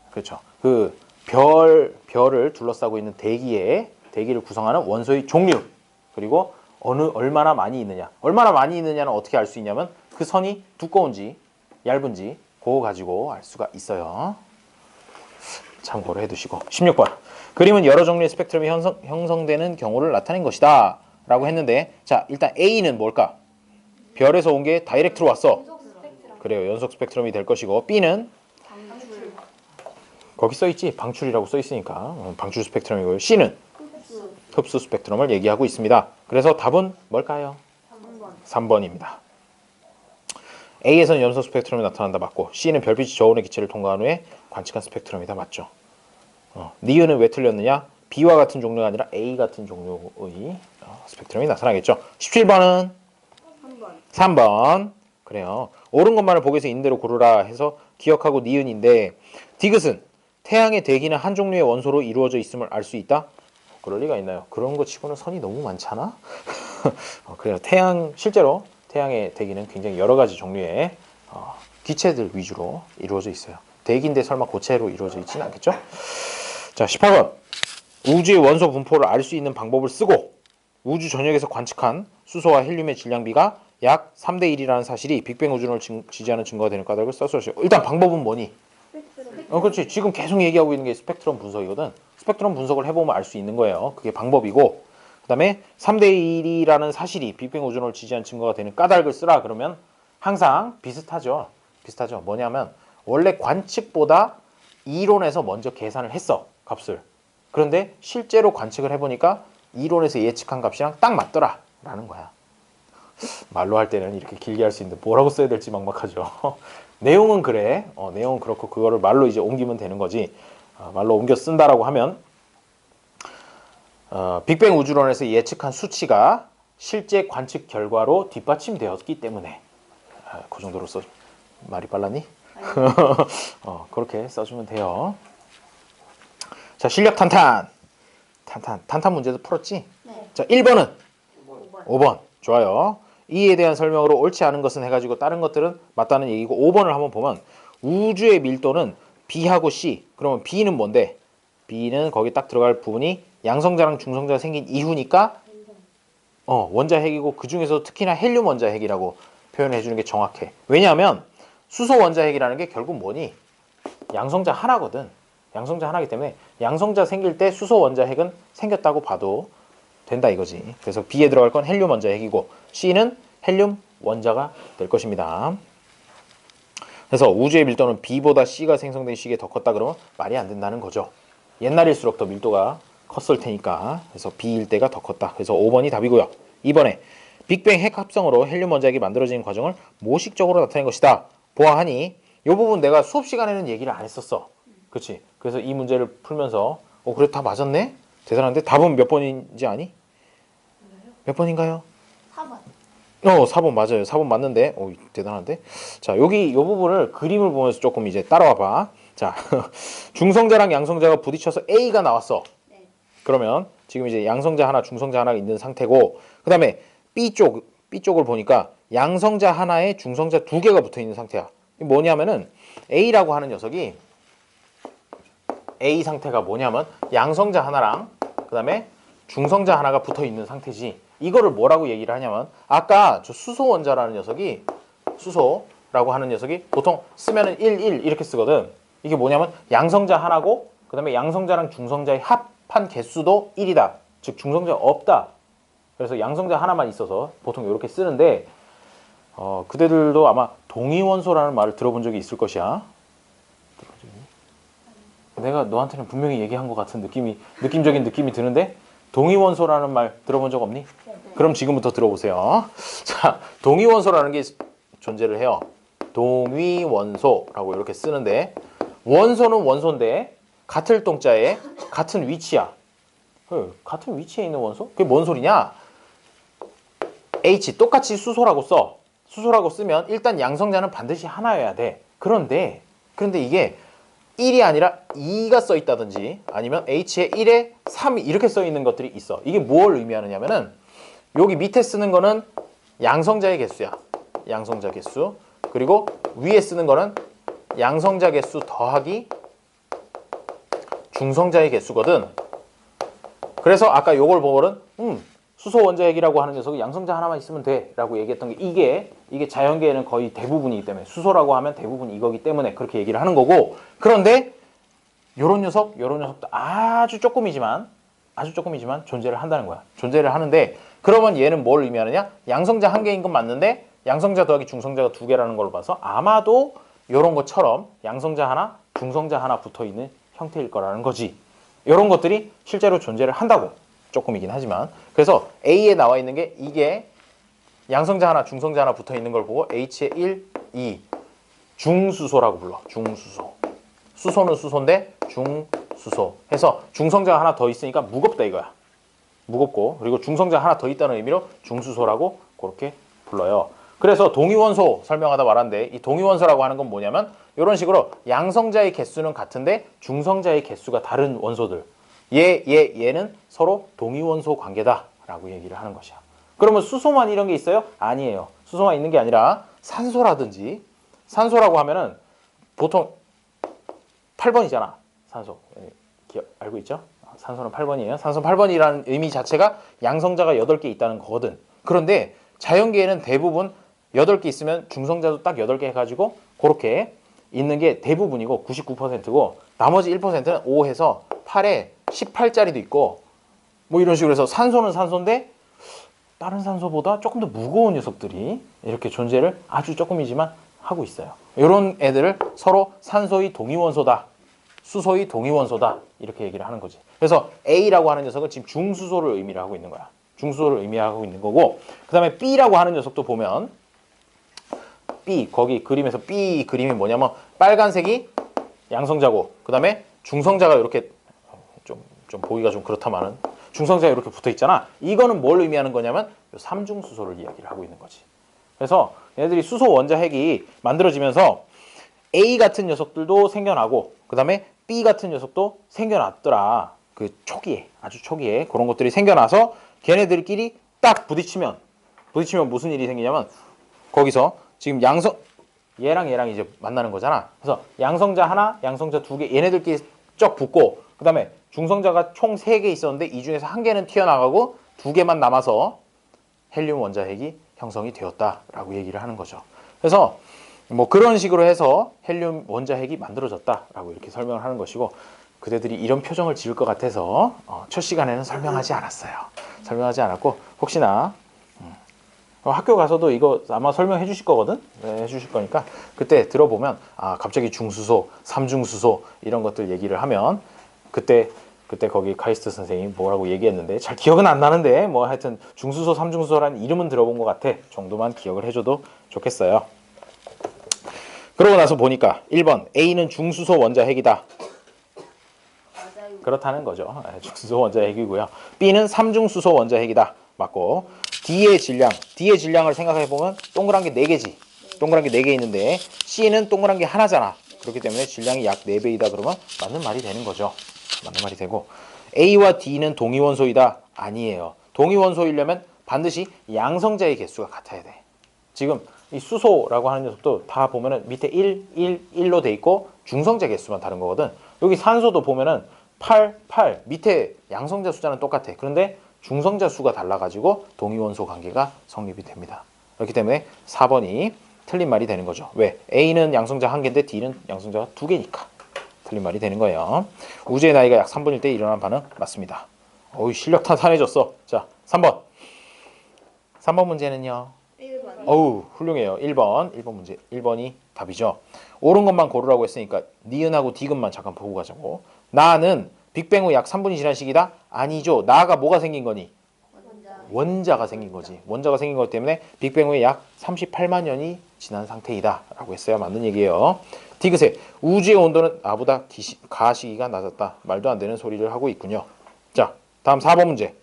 그렇죠. 그 별을 둘러싸고 있는 대기를 구성하는 원소의 종류, 그리고 얼마나 많이 있느냐. 얼마나 많이 있느냐는 어떻게 알 수 있냐면 그 선이 두꺼운지 얇은지 그거 가지고 알 수가 있어요. 참고를 해두시고. 16번, 그림은 여러 종류의 스펙트럼이 형성되는 경우를 나타낸 것이다 라고 했는데, 자, 일단 A는 뭘까? 별에서 온 게 다이렉트로 왔어. 그래요. 연속 스펙트럼이 될 것이고, B는 거기 써있지. 방출이라고 써있으니까 방출 스펙트럼이고요. C는 흡수 스펙트럼을 얘기하고 있습니다. 그래서 답은 뭘까요? 3번입니다. A에서는 연속 스펙트럼이 나타난다 맞고, C는 별빛이 저온의 기체를 통과한 후에 관측한 스펙트럼이다 맞죠. 니은은 왜 틀렸느냐? B와 같은 종류가 아니라 A 같은 종류의 스펙트럼이 나타나겠죠. 17번은 3번. 그래요. 옳은 것만을 보기에서 있는 대로 고르라 해서 기억하고 니은인데, 디귿은 태양의 대기는 한 종류의 원소로 이루어져 있음을 알 수 있다? 그럴 리가 있나요? 그런 거 치고는 선이 너무 많잖아. 그래요. 실제로 태양의 대기는 굉장히 여러 가지 종류의 기체들 위주로 이루어져 있어요. 대기인데 설마 고체로 이루어져 있지는 않겠죠? 자, 18번. 우주의 원소 분포를 알 수 있는 방법을 쓰고 우주 전역에서 관측한 수소와 헬륨의 질량비가 약 3대 1이라는 사실이 빅뱅 우주론을 지지하는 증거가 되는 까닭을 써주세요. 일단 방법은 뭐니? 그렇지. 지금 계속 얘기하고 있는 게 스펙트럼 분석이거든. 스펙트럼 분석을 해보면 알 수 있는 거예요. 그게 방법이고, 그 다음에 3대 1이라는 사실이 빅뱅 우주론을 지지하는 증거가 되는 까닭을 쓰라 그러면 항상 비슷하죠. 비슷하죠. 뭐냐면 원래 관측보다 이론에서 먼저 계산을 했어, 값을. 그런데 실제로 관측을 해보니까 이론에서 예측한 값이랑 딱 맞더라 라는 거야. 말로 할 때는 이렇게 길게 할 수 있는데 뭐라고 써야 될지 막막하죠. 내용은 그래. 내용은 그렇고 그거를 말로 이제 옮기면 되는 거지. 말로 옮겨 쓴다라고 하면 빅뱅 우주론에서 예측한 수치가 실제 관측 결과로 뒷받침되었기 때문에 그 정도로 써. 말이 빨랐니? 그렇게 써주면 돼요. 자, 실력 탄탄. 탄탄 문제도 풀었지? 네. 자, 1번은 5번. 5번. 좋아요. 이에 대한 설명으로 옳지 않은 것은 해가지고 다른 것들은 맞다는 얘기고 5번을 한번 보면 우주의 밀도는 B하고 C. 그러면 B는 뭔데? B는 거기 딱 들어갈 부분이 양성자랑 중성자가 생긴 이후니까 원자핵이고 그 중에서 특히나 헬륨 원자핵이라고 표현해 주는 게 정확해. 왜냐하면 수소 원자핵이라는 게 결국 뭐니? 양성자 하나거든. 양성자 하나이기 때문에 양성자 생길 때 수소 원자핵은 생겼다고 봐도 된다 이거지. 그래서 B에 들어갈 건 헬륨 원자핵이고 C는 헬륨 원자가 될 것입니다. 그래서 우주의 밀도는 B보다 C가 생성된 시기에 더 컸다 그러면 말이 안 된다는 거죠. 옛날일수록 더 밀도가 컸을 테니까. 그래서 B일 때가 더 컸다. 그래서 5번이 답이고요. 2번에 빅뱅 핵 합성으로 헬륨 원자핵이 만들어지는 과정을 모식적으로 나타낸 것이다. 보아하니 이 부분 내가 수업 시간에는 얘기를 안 했었어. 그렇지? 그래서 이 문제를 풀면서 그래 다 맞았네? 대단한데 답은 몇 번인지 아니? 몇 번인가요? 4번. 4번 맞아요. 4번 맞는데 대단한데? 자, 여기 이 부분을 그림을 보면서 조금 이제 따라와 봐. 자, 중성자랑 양성자가 부딪혀서 A가 나왔어. 네. 그러면 지금 이제 양성자 하나, 중성자 하나가 있는 상태고 그 다음에 B쪽을 보니까 양성자 하나에 중성자 두 개가 붙어 있는 상태야. 이게 뭐냐면은 A라고 하는 녀석이 A 상태가 뭐냐면 양성자 하나랑 그 다음에 중성자 하나가 붙어 있는 상태지. 이거를 뭐라고 얘기를 하냐면 아까 저 수소 원자라는 녀석이 수소라고 하는 녀석이 보통 쓰면은 1, 1 이렇게 쓰거든. 이게 뭐냐면 양성자 하나고 그 다음에 양성자랑 중성자의 합한 개수도 1이다. 즉 중성자 없다. 그래서 양성자 하나만 있어서 보통 이렇게 쓰는데 그대들도 아마 동위원소라는 말을 들어본 적이 있을 것이야. 내가 너한테는 분명히 얘기한 것 같은 느낌적인 느낌이 드는데 동위원소라는 말 들어본 적 없니? 네. 그럼 지금부터 들어보세요. 자, 동위원소라는 게 존재를 해요. 동위원소라고 이렇게 쓰는데 원소는 원소인데 같을 동자에 같은 위치야. 같은 위치에 있는 원소? 그게 뭔 소리냐? H 똑같이 수소라고 써. 수소라고 쓰면 일단 양성자는 반드시 하나여야 돼. 그런데 이게 1이 아니라 2가 써 있다든지 아니면 H에 1에 3 이렇게 써 있는 것들이 있어. 이게 뭘 의미하느냐면은 여기 밑에 쓰는 거는 양성자의 개수야. 양성자 개수. 그리고 위에 쓰는 거는 양성자 개수 더하기 중성자의 개수거든. 그래서 아까 요걸 보고는 수소 원자핵이라고 하는 녀석이 양성자 하나만 있으면 돼 라고 얘기했던 게 이게 자연계에는 거의 대부분이기 때문에 수소라고 하면 대부분 이거기 때문에 그렇게 얘기를 하는 거고 그런데 요런 녀석도 아주 조금이지만 존재를 한다는 거야. 존재를 하는데 그러면 얘는 뭘 의미하느냐? 양성자 한 개인 건 맞는데 양성자 더하기 중성자가 두 개라는 걸로 봐서 아마도 요런 것처럼 양성자 하나, 중성자 하나 붙어있는 형태일 거라는 거지. 요런 것들이 실제로 존재를 한다고. 조금이긴 하지만 그래서 A에 나와 있는 게 이게 양성자 하나 중성자 하나 붙어 있는 걸 보고 H에 1, 2 중수소라고 불러. 중수소. 수소는 수소인데 중수소 해서 중성자가 하나 더 있으니까 무겁다 이거야. 무겁고 그리고 중성자 하나 더 있다는 의미로 중수소라고 그렇게 불러요. 그래서 동위원소 설명하다 말았는데 이 동위원소라고 하는 건 뭐냐면 이런 식으로 양성자의 개수는 같은데 중성자의 개수가 다른 원소들 얘는 서로 동위원소 관계다라고 얘기를 하는 것이야. 그러면 수소만 이런 게 있어요? 아니에요. 수소만 있는 게 아니라 산소라든지 산소라고 하면은 보통 8번이잖아. 산소. 알고 있죠? 산소는 8번이에요. 산소 8번이라는 의미 자체가 양성자가 8개 있다는 거거든. 그런데 자연계에는 대부분 8개 있으면 중성자도 딱 8개 해가지고 그렇게 있는 게 대부분이고 99%고 나머지 1%는 5해서 8에 18짜리도 있고 뭐 이런 식으로 해서 산소는 산소인데 다른 산소보다 조금 더 무거운 녀석들이 이렇게 존재를 아주 조금이지만 하고 있어요. 이런 애들을 서로 산소의 동위원소다, 수소의 동위원소다 이렇게 얘기를 하는 거지. 그래서 A라고 하는 녀석은 지금 중수소를 의미를 하고 있는 거야. 중수소를 의미하고 있는 거고, 그 다음에 B라고 하는 녀석도 보면 B, 거기 그림에서 B 그림이 뭐냐면 빨간색이 양성자고, 그 다음에 중성자가 이렇게 좀 보기가 좀 그렇다마는 중성자가 이렇게 붙어 있잖아. 이거는 뭘 의미하는 거냐면 삼중수소를 이야기를 하고 있는 거지. 그래서 얘네들이 수소 원자 핵이 만들어지면서 A 같은 녀석들도 생겨나고, 그 다음에 B 같은 녀석도 생겨났더라. 그 초기에, 아주 초기에 그런 것들이 생겨나서 걔네들끼리 딱 부딪히면 무슨 일이 생기냐면, 거기서 지금 얘랑 얘랑 이제 만나는 거잖아. 그래서 양성자 하나, 양성자 두 개, 얘네들끼리 쩍 붙고, 그 다음에 중성자가 총 3개 있었는데 이 중에서 한 개는 튀어나가고 2개만 남아서 헬륨 원자핵이 형성이 되었다라고 얘기를 하는 거죠. 그래서 뭐 그런 식으로 해서 헬륨 원자핵이 만들어졌다라고 이렇게 설명을 하는 것이고, 그대들이 이런 표정을 지을 것 같아서 첫 시간에는 설명하지 않았어요. 설명하지 않았고, 혹시나 학교 가서도 이거 아마 설명해 주실 거거든? 네, 해 주실 거니까 그때 들어보면 갑자기 중수소, 삼중수소 이런 것들 얘기를 하면 그때 거기 카이스트 선생님이 뭐라고 얘기했는데 잘 기억은 안 나는데 뭐 하여튼 중수소, 삼중수소라는 이름은 들어본 것 같아. 정도만 기억을 해줘도 좋겠어요. 그러고 나서 보니까 1번 A는 중수소 원자핵이다. 맞아요. 그렇다는 거죠. 중수소 원자핵이고요. B는 삼중수소 원자핵이다. 맞고, D의 질량을 생각해 보면 동그란 게 4개지. 동그란 게 4개 있는데 C는 동그란 게 하나잖아. 그렇기 때문에 질량이 약 4배이다 그러면 맞는 말이 되는 거죠. 맞는 말이 되고, A와 D는 동위원소이다. 아니에요. 동위원소이려면 반드시 양성자의 개수가 같아야 돼. 지금 이 수소라고 하는 녀석도 다 보면은 밑에 1로 돼 있고 중성자 개수만 다른 거거든. 여기 산소도 보면은 8 밑에 양성자 숫자는 똑같아. 그런데 중성자 수가 달라가지고 동위원소 관계가 성립이 됩니다. 그렇기 때문에 4번이 틀린 말이 되는 거죠. 왜? A는 양성자 1개인데 D는 양성자가 2개니까 틀린 말이 되는 거예요. 우주의 나이가 약 3분일 때 일어난 반응 맞습니다. 어우, 실력 탄탄해졌어. 자, 3번. 3번 문제는요. 1번. 어우, 훌륭해요. 1번 문제. 1번이 답이죠. 옳은 것만 고르라고 했으니까 니은하고 디귿만 잠깐 보고 가자고. 나는 빅뱅 후 약 3분이 지난 시기다? 아니죠. 나가 뭐가 생긴 거니? 원자가 생긴 거지. 원자가 생긴 것 때문에 빅뱅 후에 약 38만 년이 지난 상태이다 라고 했어요. 맞는 얘기예요. 디귿에 우주의 온도는 나보다 가 시기가 낮았다. 말도 안 되는 소리를 하고 있군요. 자, 다음 4번 문제.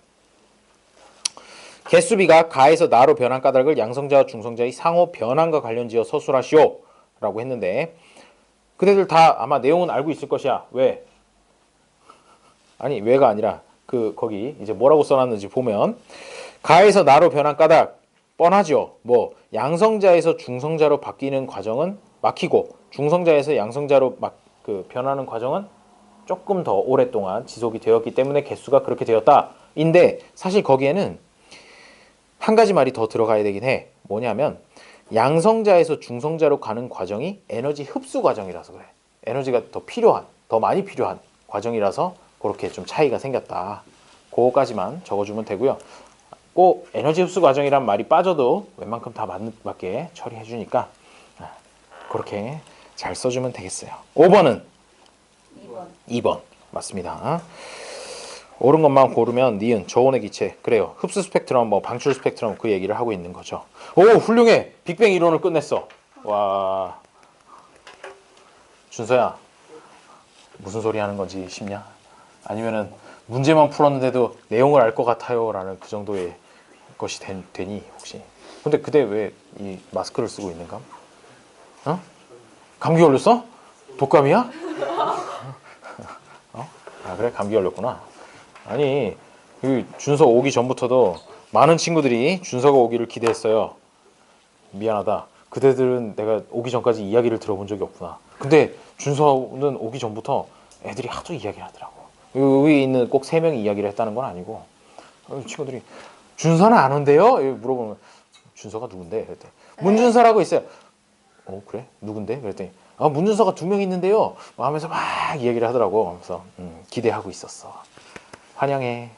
개수비가 가에서 나로 변한 까닭을 양성자와 중성자의 상호 변환과 관련지어 서술하시오 라고 했는데, 그대들 다 아마 내용은 알고 있을 것이야. 왜? 아니, 왜가 아니라 거기 이제 뭐라고 써놨는지 보면, 가에서 나로 변한 까닭 뻔하죠. 뭐 양성자에서 중성자로 바뀌는 과정은 막히고, 중성자에서 양성자로 변하는 과정은 조금 더 오랫동안 지속이 되었기 때문에 개수가 그렇게 되었다. 인데 사실 거기에는 한 가지 말이 더 들어가야 되긴 해. 뭐냐면 양성자에서 중성자로 가는 과정이 에너지 흡수 과정이라서 그래. 에너지가 더 많이 필요한 과정이라서 그렇게 좀 차이가 생겼다. 그거까지만 적어주면 되고요. 꼭 에너지 흡수 과정이란 말이 빠져도 웬만큼 다 맞게 처리해 주니까 그렇게 잘 써주면 되겠어요. 5번은 2번 맞습니다. 옳은 것만 고르면 니은, 저온의 기체. 그래요. 흡수 스펙트럼, 뭐 방출 스펙트럼 그 얘기를 하고 있는 거죠. 오, 훌륭해. 빅뱅 이론을 끝냈어. 와, 준서야, 무슨 소리 하는 건지 싶냐? 아니면은 문제만 풀었는데도 내용을 알 것 같아요 라는 그 정도의 것이 되니 혹시? 근데 그때 왜 이 마스크를 쓰고 있는가? 어? 감기 걸렸어? 독감이야? 아, 그래? 감기 걸렸구나. 아니, 준서 오기 전부터도 많은 친구들이 준서가 오기를 기대했어요. 미안하다. 그대들은 내가 오기 전까지 이야기를 들어본 적이 없구나. 근데 준서는 오기 전부터 애들이 하도 이야기를 하더라고. 여기 있는 꼭 3명이 이야기를 했다는 건 아니고, 친구들이 준서는 안 온대요? 물어보면 준서가 누군데? 그랬더니 문준서라고 있어요. 그래? 누군데? 그랬더니 문준서가 2명 있는데요 하면서 막 이야기를 하더라고. 하면서 기대하고 있었어. 환영해.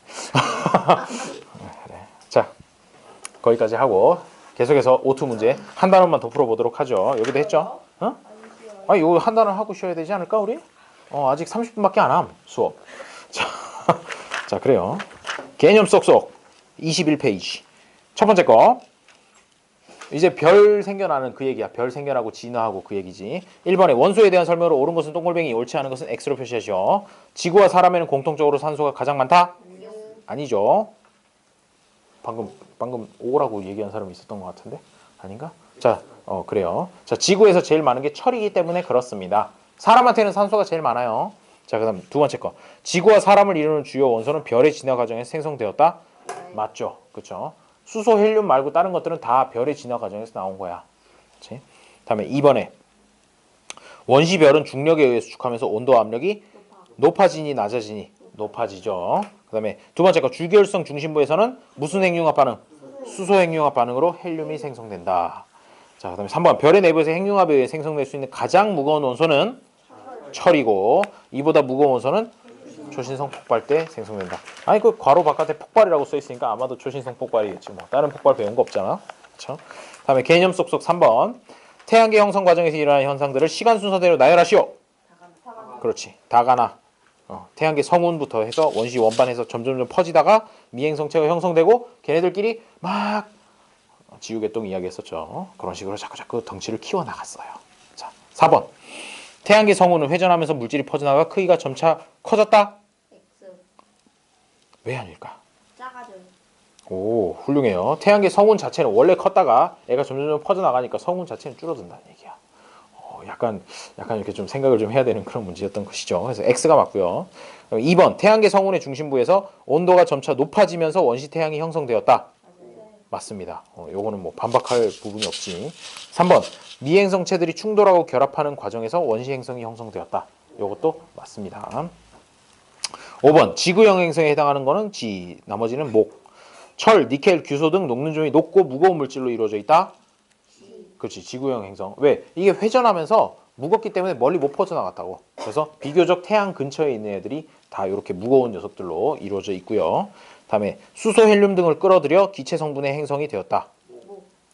그래. 자, 거기까지 하고 계속해서 오투 문제 한 단원만 더 풀어보도록 하죠. 여기도 했죠? 어? 아, 이거 한 단을 하고 쉬어야 되지 않을까 우리? 아직 30분밖에 안 함 수업. 자, 자 그래요. 개념 쏙쏙 21페이지. 첫 번째 거. 이제 별 생겨나는 그 얘기야. 별 생겨나고 진화하고 그 얘기지. 1번에 원소에 대한 설명으로 옳은 것은 동글뱅이, 옳지 않은 것은 X로 표시하시오. 지구와 사람에는 공통적으로 산소가 가장 많다? 아니죠. 방금 O라고 얘기한 사람이 있었던 것 같은데? 아닌가? 자, 그래요. 자, 지구에서 제일 많은 게 철이기 때문에 그렇습니다. 사람한테는 산소가 제일 많아요. 자, 그다음 두 번째 거. 지구와 사람을 이루는 주요 원소는 별의 진화 과정에서 생성되었다? 맞죠. 그렇죠. 수소, 헬륨 말고 다른 것들은 다 별의 진화 과정에서 나온 거야. 그렇지? 다음에 2번에 원시별은 중력에 의해 수축하면서 온도와 압력이 높아지니 낮아지니 높아지죠. 그다음에 두 번째 거 주기율성 중심부에서는 무슨 핵융합 반응? 수소 핵융합 반응으로 헬륨이 생성된다. 자, 그다음에 3번 별의 내부에서 핵융합에 의해 생성될 수 있는 가장 무거운 원소는 철이고 이보다 무거운 원소는 초신성 폭발 때 생성된다. 아니 그 괄호 바깥에 폭발이라고 써 있으니까 아마도 초신성 폭발이겠지 뭐. 다른 폭발 배운 거 없잖아. 그렇죠? 다음에 개념 쏙쏙 3번. 태양계 형성 과정에서 일어나는 현상들을 시간 순서대로 나열하시오. 그렇지. 다가나. 태양계 성운부터 해서 원시 원반해서 점점점 퍼지다가 미행성체가 형성되고 걔네들끼리 막 지우개똥 이야기했었죠. 그런 식으로 자꾸 덩치를 키워 나갔어요. 자, 4번. 태양계 성운은 회전하면서 물질이 퍼져나가 크기가 점차 커졌다? X. 왜 아닐까? 작아져요. 오, 훌륭해요. 태양계 성운 자체는 원래 컸다가 애가 점점 퍼져나가니까 성운 자체는 줄어든다는 얘기야. 약간 이렇게 좀 생각을 좀 해야 되는 그런 문제였던 것이죠. 그래서 X가 맞고요. 2번 태양계 성운의 중심부에서 온도가 점차 높아지면서 원시 태양이 형성되었다. 맞습니다. 요거는 뭐 반박할 부분이 없지. 3번 미행성체들이 충돌하고 결합하는 과정에서 원시 행성이 형성되었다. 요것도 맞습니다. 5번 지구형 행성에 해당하는 거는 지, 나머지는 목. 철, 니켈, 규소 등 녹는 종이 높고 무거운 물질로 이루어져 있다. 그렇지, 지구형 행성. 왜? 이게 회전하면서 무겁기 때문에 멀리 못 퍼져나갔다고. 그래서 비교적 태양 근처에 있는 애들이 다 이렇게 무거운 녀석들로 이루어져 있고요. 다음에 수소, 헬륨 등을 끌어들여 기체 성분의 행성이 되었다.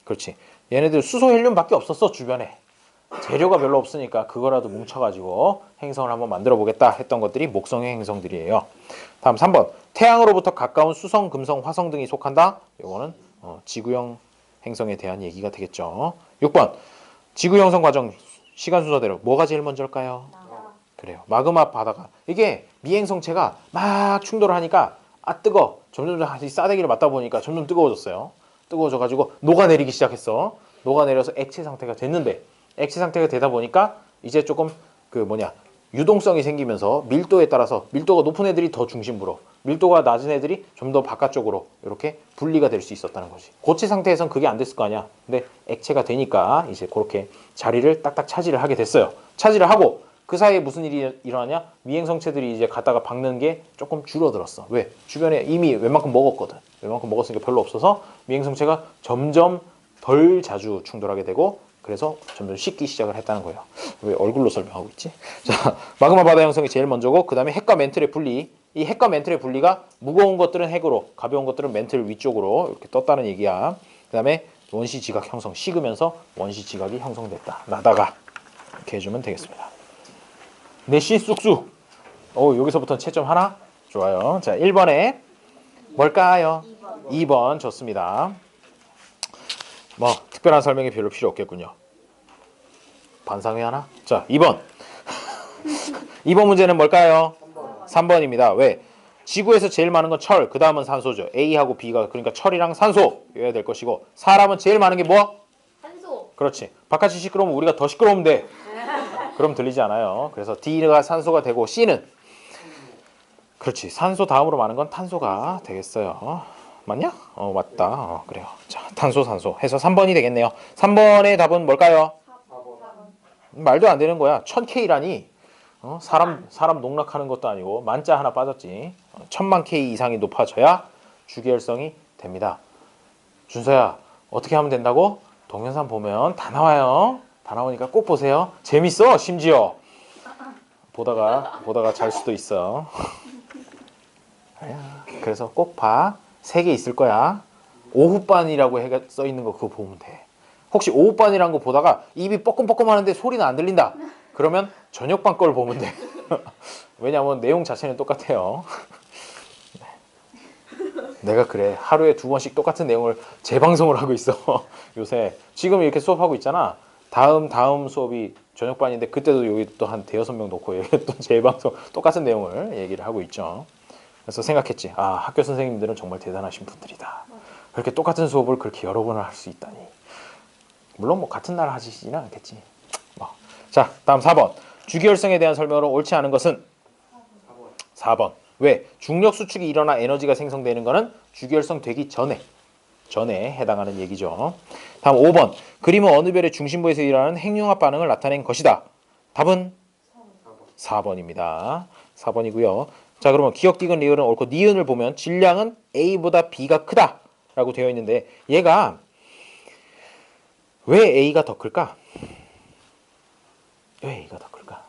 그렇지. 얘네들 수소, 헬륨밖에 없었어 주변에. 재료가 별로 없으니까 그거라도 뭉쳐가지고 행성을 한번 만들어 보겠다 했던 것들이 목성의 행성들이에요. 다음 3번. 태양으로부터 가까운 수성, 금성, 화성 등이 속한다. 요거는 지구형 행성에 대한 얘기가 되겠죠. 6번. 지구 형성 과정 시간 순서대로 뭐가 제일 먼저일까요? 그래요. 마그마 바다가. 이게 미행성체가 막 충돌을 하니까 뜨거. 점점 이 싸대기를 맞다 보니까 점점 뜨거워졌어요. 뜨거워져 가지고 녹아내리기 시작했어. 녹아내려서 액체 상태가 됐는데 액체 상태가 되다 보니까 이제 조금 유동성이 생기면서 밀도에 따라서 밀도가 높은 애들이 더 중심부로, 밀도가 낮은 애들이 좀 더 바깥쪽으로 이렇게 분리가 될 수 있었다는 거지. 고체 상태에선 그게 안 됐을 거 아니야. 근데 액체가 되니까 이제 그렇게 자리를 딱딱 차지를 하게 됐어요. 차지를 하고 그 사이에 무슨 일이 일어나냐? 미행성체들이 이제 갖다가 박는 게 조금 줄어들었어. 왜? 주변에 이미 웬만큼 먹었거든. 웬만큼 먹었으니까 별로 없어서 미행성체가 점점 덜 자주 충돌하게 되고 그래서 점점 식기 시작을 했다는 거예요. 왜 얼굴로 설명하고 있지? 자, 마그마 바다 형성이 제일 먼저고 그 다음에 핵과 멘틀의 분리. 이 핵과 멘틀의 분리가 무거운 것들은 핵으로, 가벼운 것들은 멘틀 위쪽으로 이렇게 떴다는 얘기야. 그 다음에 원시 지각 형성, 식으면서 원시 지각이 형성됐다. 나다가 이렇게 해주면 되겠습니다. 내시 쑥쑥. 여기서부터 채점 하나? 좋아요. 자, 1번에 뭘까요? 2번 좋습니다. 뭐 특별한 설명이 별로 필요 없겠군요. 반상회 하나? 자, 2번. 2번 문제는 뭘까요? 3번입니다. 왜? 지구에서 제일 많은 건 철, 그 다음은 산소죠. A하고 B가 그러니까 철이랑 산소여야 될 것이고 사람은 제일 많은 게 뭐? 산소. 그렇지. 바깥이 시끄러우면 우리가 더 시끄러우면 돼. 그럼 들리지 않아요. 그래서 D가 산소가 되고 C는 그렇지. 산소 다음으로 많은 건 탄소가 되겠어요. 맞냐? 맞다. 그래요. 자, 탄소, 산소 해서 3번이 되겠네요. 3번의 답은 뭘까요? 4번. 말도 안 되는 거야. 1000K라니. 사람 농락하는 것도 아니고 만자 하나 빠졌지. 1000만 K 이상이 높아져야 주기혈성이 됩니다. 준서야, 어떻게 하면 된다고? 동영상 보면 다 나와요. 다 나오니까 꼭 보세요. 재밌어, 심지어. 보다가 잘 수도 있어. 그래서 꼭 봐. 3개 있을 거야. 오후반이라고 써 있는 거 그거 보면 돼. 혹시 오후반이라는 거 보다가 입이 뻐끔뻐끔 하는데 소리는 안 들린다. 그러면 저녁반 걸 보면 돼. 왜냐하면 내용 자체는 똑같아요. 내가 그래 하루에 2번씩 똑같은 내용을 재방송을 하고 있어. 요새 지금 이렇게 수업하고 있잖아. 다음 수업이 저녁반인데 그때도 여기 또 한 대여섯 명 놓고 여기 또 재방송 똑같은 내용을 얘기를 하고 있죠. 그래서 생각했지. 아, 학교 선생님들은 정말 대단하신 분들이다. 그렇게 똑같은 수업을 그렇게 여러 번을 할 수 있다니. 물론 뭐 같은 날 하시지는 않겠지. 뭐. 자, 다음 4번. 주기율성에 대한 설명으로 옳지 않은 것은 4번. 왜? 중력 수축이 일어나 에너지가 생성되는 것은 주기율성 되기 전에 해당하는 얘기죠. 다음 5번. 그림은 어느 별의 중심부에서 일어나는 핵융합 반응을 나타낸 것이다. 답은 4번입니다. 4번이고요. 자, 그러면 기억, 디귿, 리을은 옳고 니은을 보면 질량은 A보다 B가 크다 라고 되어 있는데 얘가 왜 A가 더 클까? 왜 A가 더 클까?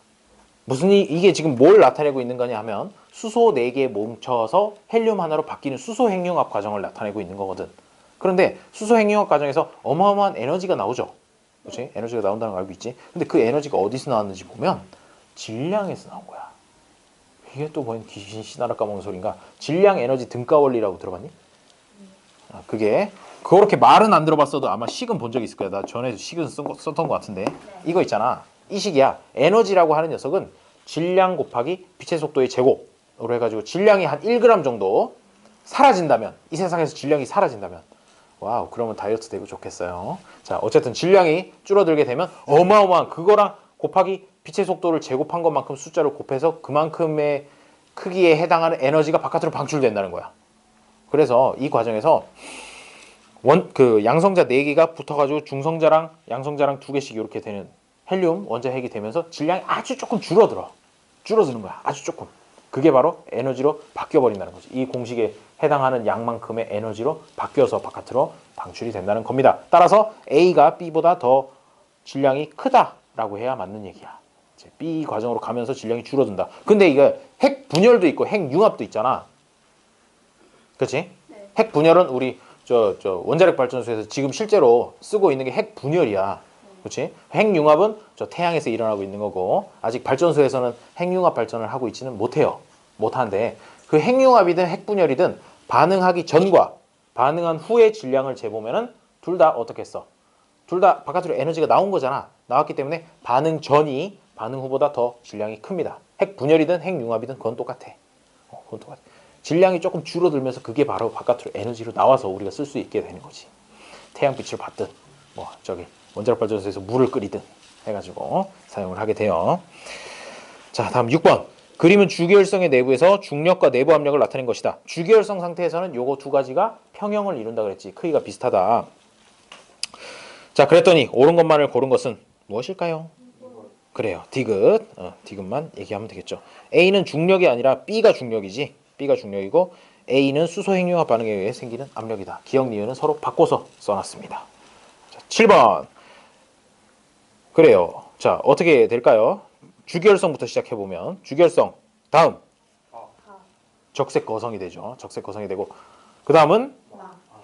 이게 지금 뭘 나타내고 있는 거냐 하면 수소 4개 뭉쳐서 헬륨 하나로 바뀌는 수소 핵융합 과정을 나타내고 있는 거거든. 그런데 수소 핵융합 과정에서 어마어마한 에너지가 나오죠. 그렇지? 에너지가 나온다는 걸 알고 있지. 근데 그 에너지가 어디서 나왔는지 보면 질량에서 나온 거야. 이게 또 뭔 귀신 씨나라 까먹는 소린가? 질량 에너지 등가 원리라고 들어봤니? 그게 그렇게 말은 안 들어봤어도 아마 식은 본 적 있을 거야. 나 전에 식은 썼던 것 같은데. 이거 있잖아. 이 식이야. 에너지라고 하는 녀석은 질량 곱하기 빛의 속도의 제곱으로 해가지고 질량이 한 1g 정도 사라진다면, 이 세상에서 질량이 사라진다면, 와우, 그러면 다이어트 되고 좋겠어요. 자, 어쨌든 질량이 줄어들게 되면 어마어마한 그거랑 곱하기 빛의 속도를 제곱한 것만큼 숫자를 곱해서 그만큼의 크기에 해당하는 에너지가 바깥으로 방출된다는 거야. 그래서 이 과정에서 양성자 4개가 붙어가지고 중성자랑 양성자랑 2개씩 이렇게 되는 헬륨 원자 핵이 되면서 질량이 아주 조금 줄어드는 거야. 아주 조금. 그게 바로 에너지로 바뀌어버린다는 거지. 이 공식에 해당하는 양만큼의 에너지로 바뀌어서 바깥으로 방출이 된다는 겁니다. 따라서 A가 B보다 더 질량이 크다라고 해야 맞는 얘기야. 이제 B 과정으로 가면서 질량이 줄어든다. 근데 이게 핵 분열도 있고 핵 융합도 있잖아. 그렇지? 네. 핵 분열은 우리 저 원자력 발전소에서 지금 실제로 쓰고 있는 게 핵 분열이야. 그렇지? 핵융합은 저 태양에서 일어나고 있는 거고 아직 발전소에서는 핵융합 발전을 하고 있지는 못하는데 그 핵융합이든 핵분열이든 반응하기 전과 반응한 후의 질량을 재보면은 둘 다 어떻게 했어? 둘 다 바깥으로 에너지가 나온 거잖아. 나왔기 때문에 반응 전이 반응 후보다 더 질량이 큽니다. 핵분열이든 핵융합이든 그건 똑같아. 그건 똑같아. 질량이 조금 줄어들면서 그게 바로 바깥으로 에너지로 나와서 우리가 쓸 수 있게 되는 거지. 태양빛을 받든 뭐 저기 원자력 발전소에서 물을 끓이든 해가지고 사용을 하게 돼요. 자, 다음 6번. 그림은 주기율성의 내부에서 중력과 내부 압력을 나타낸 것이다. 주기율성 상태에서는 요거 두 가지가 평형을 이룬다 그랬지. 크기가 비슷하다. 자, 그랬더니 옳은 것만을 고른 것은 무엇일까요? 그래요. 디귿. 디귿만 얘기하면 되겠죠. A는 중력이 아니라 B가 중력이지. B가 중력이고 A는 수소 핵융합 반응에 의해 생기는 압력이다. 기억 니은은 서로 바꿔서 써놨습니다. 자, 7번. 그래요. 자, 어떻게 될까요? 주기율성부터 시작해보면 주기율성 다음 적색 거성이 되죠. 적색 거성이 되고 그 다음은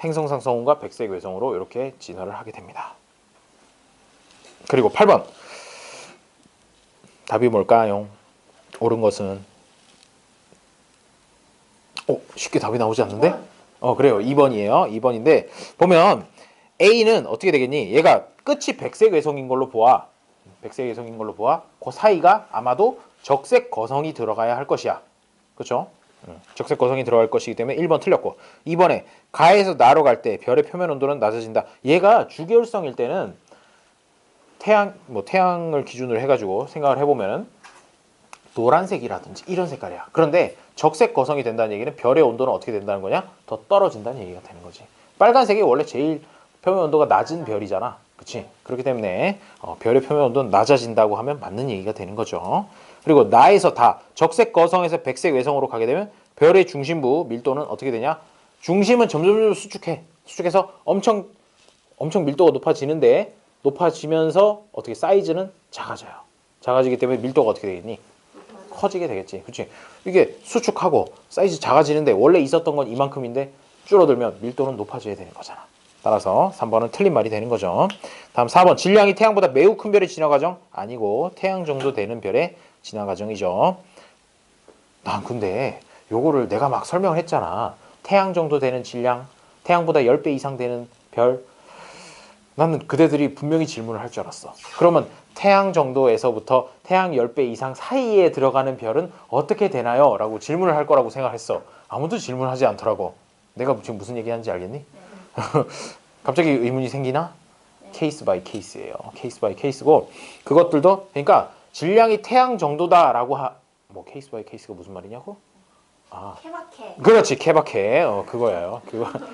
행성상성운과 백색 외성으로 이렇게 진화를 하게 됩니다. 그리고 8번 답이 뭘까요? 옳은 것은 쉽게 답이 나오지 않는데? 그래요. 2번이에요. 2번인데 보면 A는 어떻게 되겠니? 얘가 끝이 백색 외성인 걸로 보아. 백색 외성인 걸로 보아. 그 사이가 아마도 적색 거성이 들어가야 할 것이야. 그렇죠? 적색 거성이 들어갈 것이기 때문에 1번 틀렸고 2번에 가에서 나로 갈 때 별의 표면 온도는 낮아진다. 얘가 주기율성일 때는 태양을 기준으로 해가지고 생각을 해보면은 노란색이라든지 이런 색깔이야. 그런데 적색 거성이 된다는 얘기는 별의 온도는 어떻게 된다는 거냐? 더 떨어진다는 얘기가 되는 거지. 빨간색이 원래 제일 표면 온도가 낮은 별이잖아. 그치? 그렇기 때문에 별의 표면 온도는 낮아진다고 하면 맞는 얘기가 되는 거죠. 그리고 나에서 다 적색 거성에서 백색 외성으로 가게 되면 별의 중심부 밀도는 어떻게 되냐? 중심은 점점 수축해서 엄청 밀도가 높아지는데 높아지면서 어떻게 사이즈는 작아져요. 작아지기 때문에 밀도가 어떻게 되겠니? 커지게 되겠지. 그치? 이게 수축하고 사이즈 작아지는데 원래 있었던 건 이만큼인데 줄어들면 밀도는 높아져야 되는 거잖아. 따라서 3번은 틀린 말이 되는 거죠. 다음 4번. 질량이 태양보다 매우 큰 별의 진화 과정? 아니고 태양 정도 되는 별의 진화 과정이죠. 난 근데 요거를 내가 막 설명을 했잖아. 태양 정도 되는 질량, 태양보다 10배 이상 되는 별. 나는 그대들이 분명히 질문을 할 줄 알았어. 그러면 태양 정도에서부터 태양 10배 이상 사이에 들어가는 별은 어떻게 되나요? 라고 질문을 할 거라고 생각했어. 아무도 질문하지 않더라고. 내가 지금 무슨 얘기하는지 알겠니? 갑자기 의문이 생기나? 케이스 바이 케이스예요. 케이스 바이 케이스고, 그것들도 그러니까 질량이 태양 정도다라고 뭐 케이스 바이 케이스가 무슨 말이냐고? 케바케. 그렇지, 케바케. 그거예요.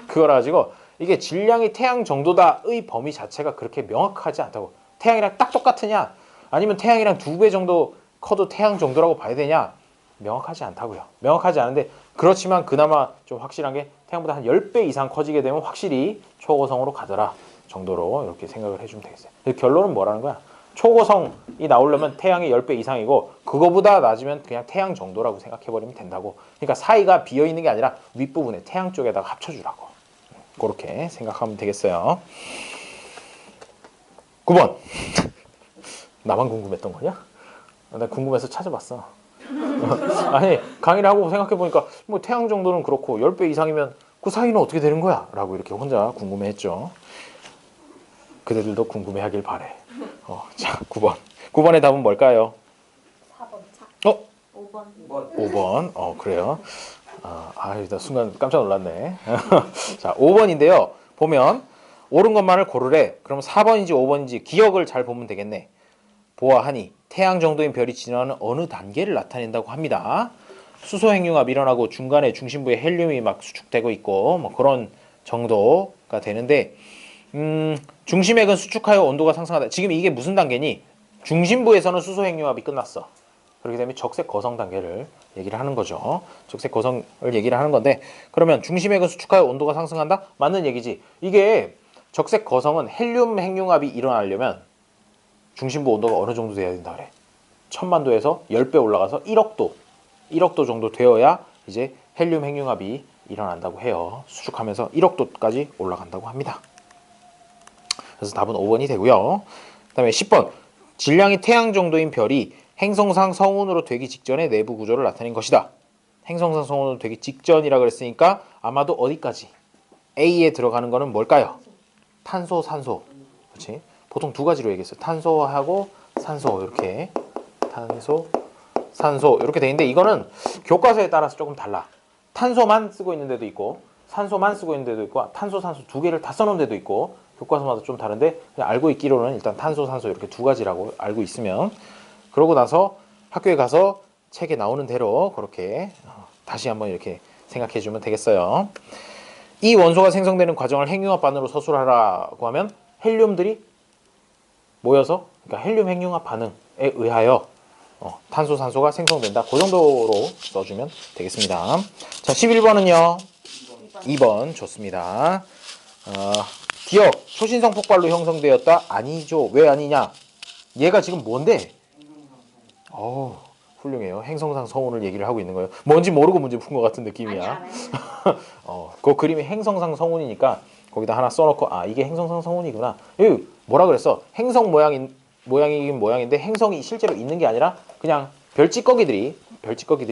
그거라 가지고 이게 질량이 태양 정도다의 범위 자체가 그렇게 명확하지 않다고. 태양이랑 딱 똑같으냐? 아니면 태양이랑 2배 정도 커도 태양 정도라고 봐야 되냐? 명확하지 않다고요. 명확하지 않은데, 그렇지만 그나마 좀 확실한 게 태양보다 한 10배 이상 커지게 되면 확실히 초고성으로 가더라 정도로 이렇게 생각을 해주면 되겠어요. 결론은 뭐라는 거야? 초고성이 나오려면 태양의 10배 이상이고, 그거보다 낮으면 그냥 태양 정도라고 생각해버리면 된다고. 그러니까 사이가 비어있는 게 아니라 윗부분에 태양 쪽에다가 합쳐주라고. 그렇게 생각하면 되겠어요. 9번. 나만 궁금했던 거냐? 나 궁금해서 찾아봤어. 아니, 강의를 하고 생각해보니까 뭐 태양 정도는 그렇고 10배 이상이면 그 사이는 어떻게 되는 거야? 라고 이렇게 혼자 궁금해했죠. 그대들도 궁금해하길 바래. 자, 9번. 9번의 답은 뭘까요? 4번 차. 5번. 5번. 그래요. 나 순간 깜짝 놀랐네. 자, 5번인데요. 보면 옳은 것만을 고르래. 그럼 4번인지 5번인지 기억을 잘 보면 되겠네. 보아하니 태양 정도인 별이 진화하는 어느 단계를 나타낸다고 합니다. 수소 핵융합이 일어나고 중간에 중심부에 헬륨이 막 수축되고 있고 뭐 그런 정도가 되는데, 중심핵은 수축하여 온도가 상승하다. 지금 이게 무슨 단계니? 중심부에서는 수소 핵융합이 끝났어. 그렇게 되면 적색 거성 단계를 얘기를 하는 거죠. 적색 거성을 얘기를 하는 건데, 그러면 중심핵은 수축하여 온도가 상승한다? 맞는 얘기지. 이게 적색 거성은 헬륨 핵융합이 일어나려면 중심부 온도가 어느 정도 돼야 된다 그래. 1000만도에서 10배 올라가서 1억 도 정도 되어야 이제 헬륨 핵융합이 일어난다고 해요. 수축하면서 1억 도까지 올라간다고 합니다. 그래서 답은 5번이 되고요. 그 다음에 10번. 질량이 태양 정도인 별이 행성상 성운으로 되기 직전의 내부 구조를 나타낸 것이다. 행성상 성운으로 되기 직전이라 그랬으니까 아마도 어디까지? A에 들어가는 거는 뭘까요? 탄소, 산소. 그렇지? 보통 두 가지로 얘기했어요. 탄소하고 산소 이렇게. 탄소, 산소 이렇게 돼 있는데, 이거는 교과서에 따라서 조금 달라. 탄소만 쓰고 있는 데도 있고 산소만 쓰고 있는 데도 있고 탄소, 산소 두 개를 다 써놓은 데도 있고, 교과서마다 좀 다른데 그냥 알고 있기로는 일단 탄소, 산소 이렇게 두 가지라고 알고 있으면, 그러고 나서 학교에 가서 책에 나오는 대로 그렇게 다시 한번 이렇게 생각해 주면 되겠어요. 이 원소가 생성되는 과정을 핵융합반으로 서술하라고 하면 헬륨들이 모여서, 그러니까 헬륨 핵융합 반응에 의하여 탄소, 산소가 생성된다. 그 정도로 써주면 되겠습니다. 자, 11번은요. 2번 좋습니다. 기억, 초신성 폭발로 형성되었다. 아니죠. 왜 아니냐? 얘가 지금 뭔데? 훌륭해요. 행성상 성운을 얘기를 하고 있는 거예요. 뭔지 모르고 문제 푼 것 같은 느낌이야. 그 그림이 행성상 성운이니까 거기다 하나 써놓고, 이게 행성상 성운이구나. 여기 뭐라 그랬어? 행성 모양이긴 모양인데 행성이 실제로 있는 게 아니라 그냥 별찌꺼기들이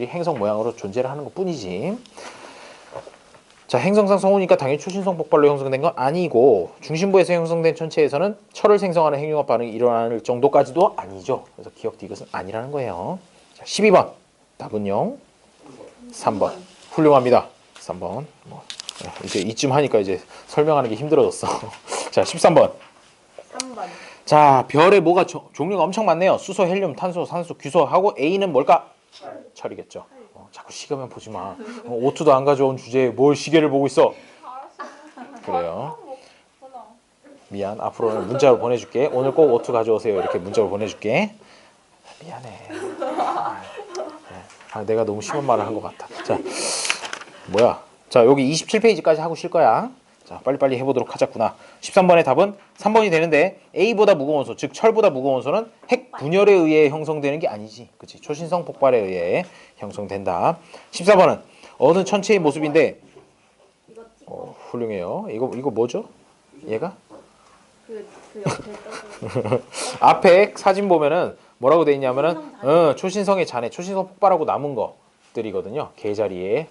행성 모양으로 존재를 하는 것 뿐이지. 자, 행성상 성운이니까 당연히 초신성 폭발로 형성된 건 아니고, 중심부에서 형성된 천체에서는 철을 생성하는 핵융합 반응이 일어날 정도까지도 아니죠. 그래서 기억 디귿은 아니라는 거예요. 자, 12번 답은요 3번. 훌륭합니다. 3번. 이제 이쯤 하니까 이제 설명하는 게 힘들어졌어. 자, 13번. 3번. 자, 별에 뭐가 종류가 엄청 많네요. 수소, 헬륨, 탄소, 산소, 규소 하고 A는 뭘까? 철이겠죠. 자꾸 시계만 보지 마. 오투도 안 가져온 주제에 뭘 시계를 보고 있어? 그래요. 미안. 앞으로는 문자로 보내줄게. 오늘 꼭 오투 가져오세요. 이렇게 문자로 보내줄게. 미안해. 내가 너무 심한 말을 한 것 같다. 자, 뭐야? 자, 여기 27페이지까지 하고 쉴 거야. 자, 빨리빨리 해보도록 하자꾸나. 13번의 답은 3번이 되는데, A보다 무거운 원소, 즉 철보다 무거운 원소는 핵 분열에 의해 형성되는 게 아니지. 그치? 초신성 폭발에 의해 형성된다. 14번은 어느 천체의 모습인데, 훌륭해요. 이거 뭐죠? 얘가? 그 옆에 떠서 앞에 사진 보면은 뭐라고 돼 있냐면은 초신성의 잔해, 초신성 폭발하고 남은 것들이거든요. 개자리에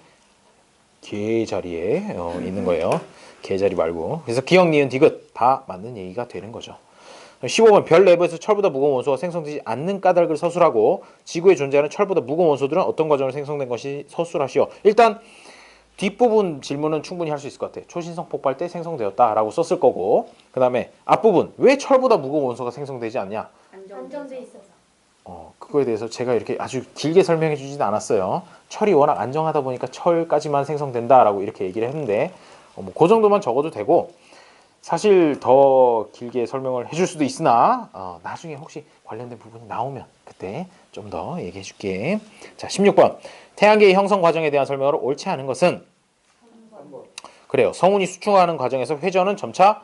있는 거예요. 개자리 말고. 그래서 기억, 니은, 디귿 다 맞는 얘기가 되는 거죠. 15번 별 내부에서 철보다 무거운 원소가 생성되지 않는 까닭을 서술하고 지구에 존재하는 철보다 무거운 원소들은 어떤 과정으로 생성된 것이 서술하시오. 일단 뒷부분 질문은 충분히 할 수 있을 것 같아. 초신성 폭발 때 생성되었다라고 썼을 거고, 그 다음에 앞부분 왜 철보다 무거운 원소가 생성되지 않냐? 안정돼 있어서. 그거에 대해서 제가 이렇게 아주 길게 설명해 주지는 않았어요. 철이 워낙 안정하다 보니까 철까지만 생성된다라고 이렇게 얘기를 했는데 그 정도만 적어도 되고, 사실 더 길게 설명을 해줄 수도 있으나 나중에 혹시 관련된 부분이 나오면 그때 좀 더 얘기해 줄게. 자, 16번 태양계의 형성 과정에 대한 설명으로 옳지 않은 것은? 그래요. 성운이 수축하는 과정에서 회전은 점차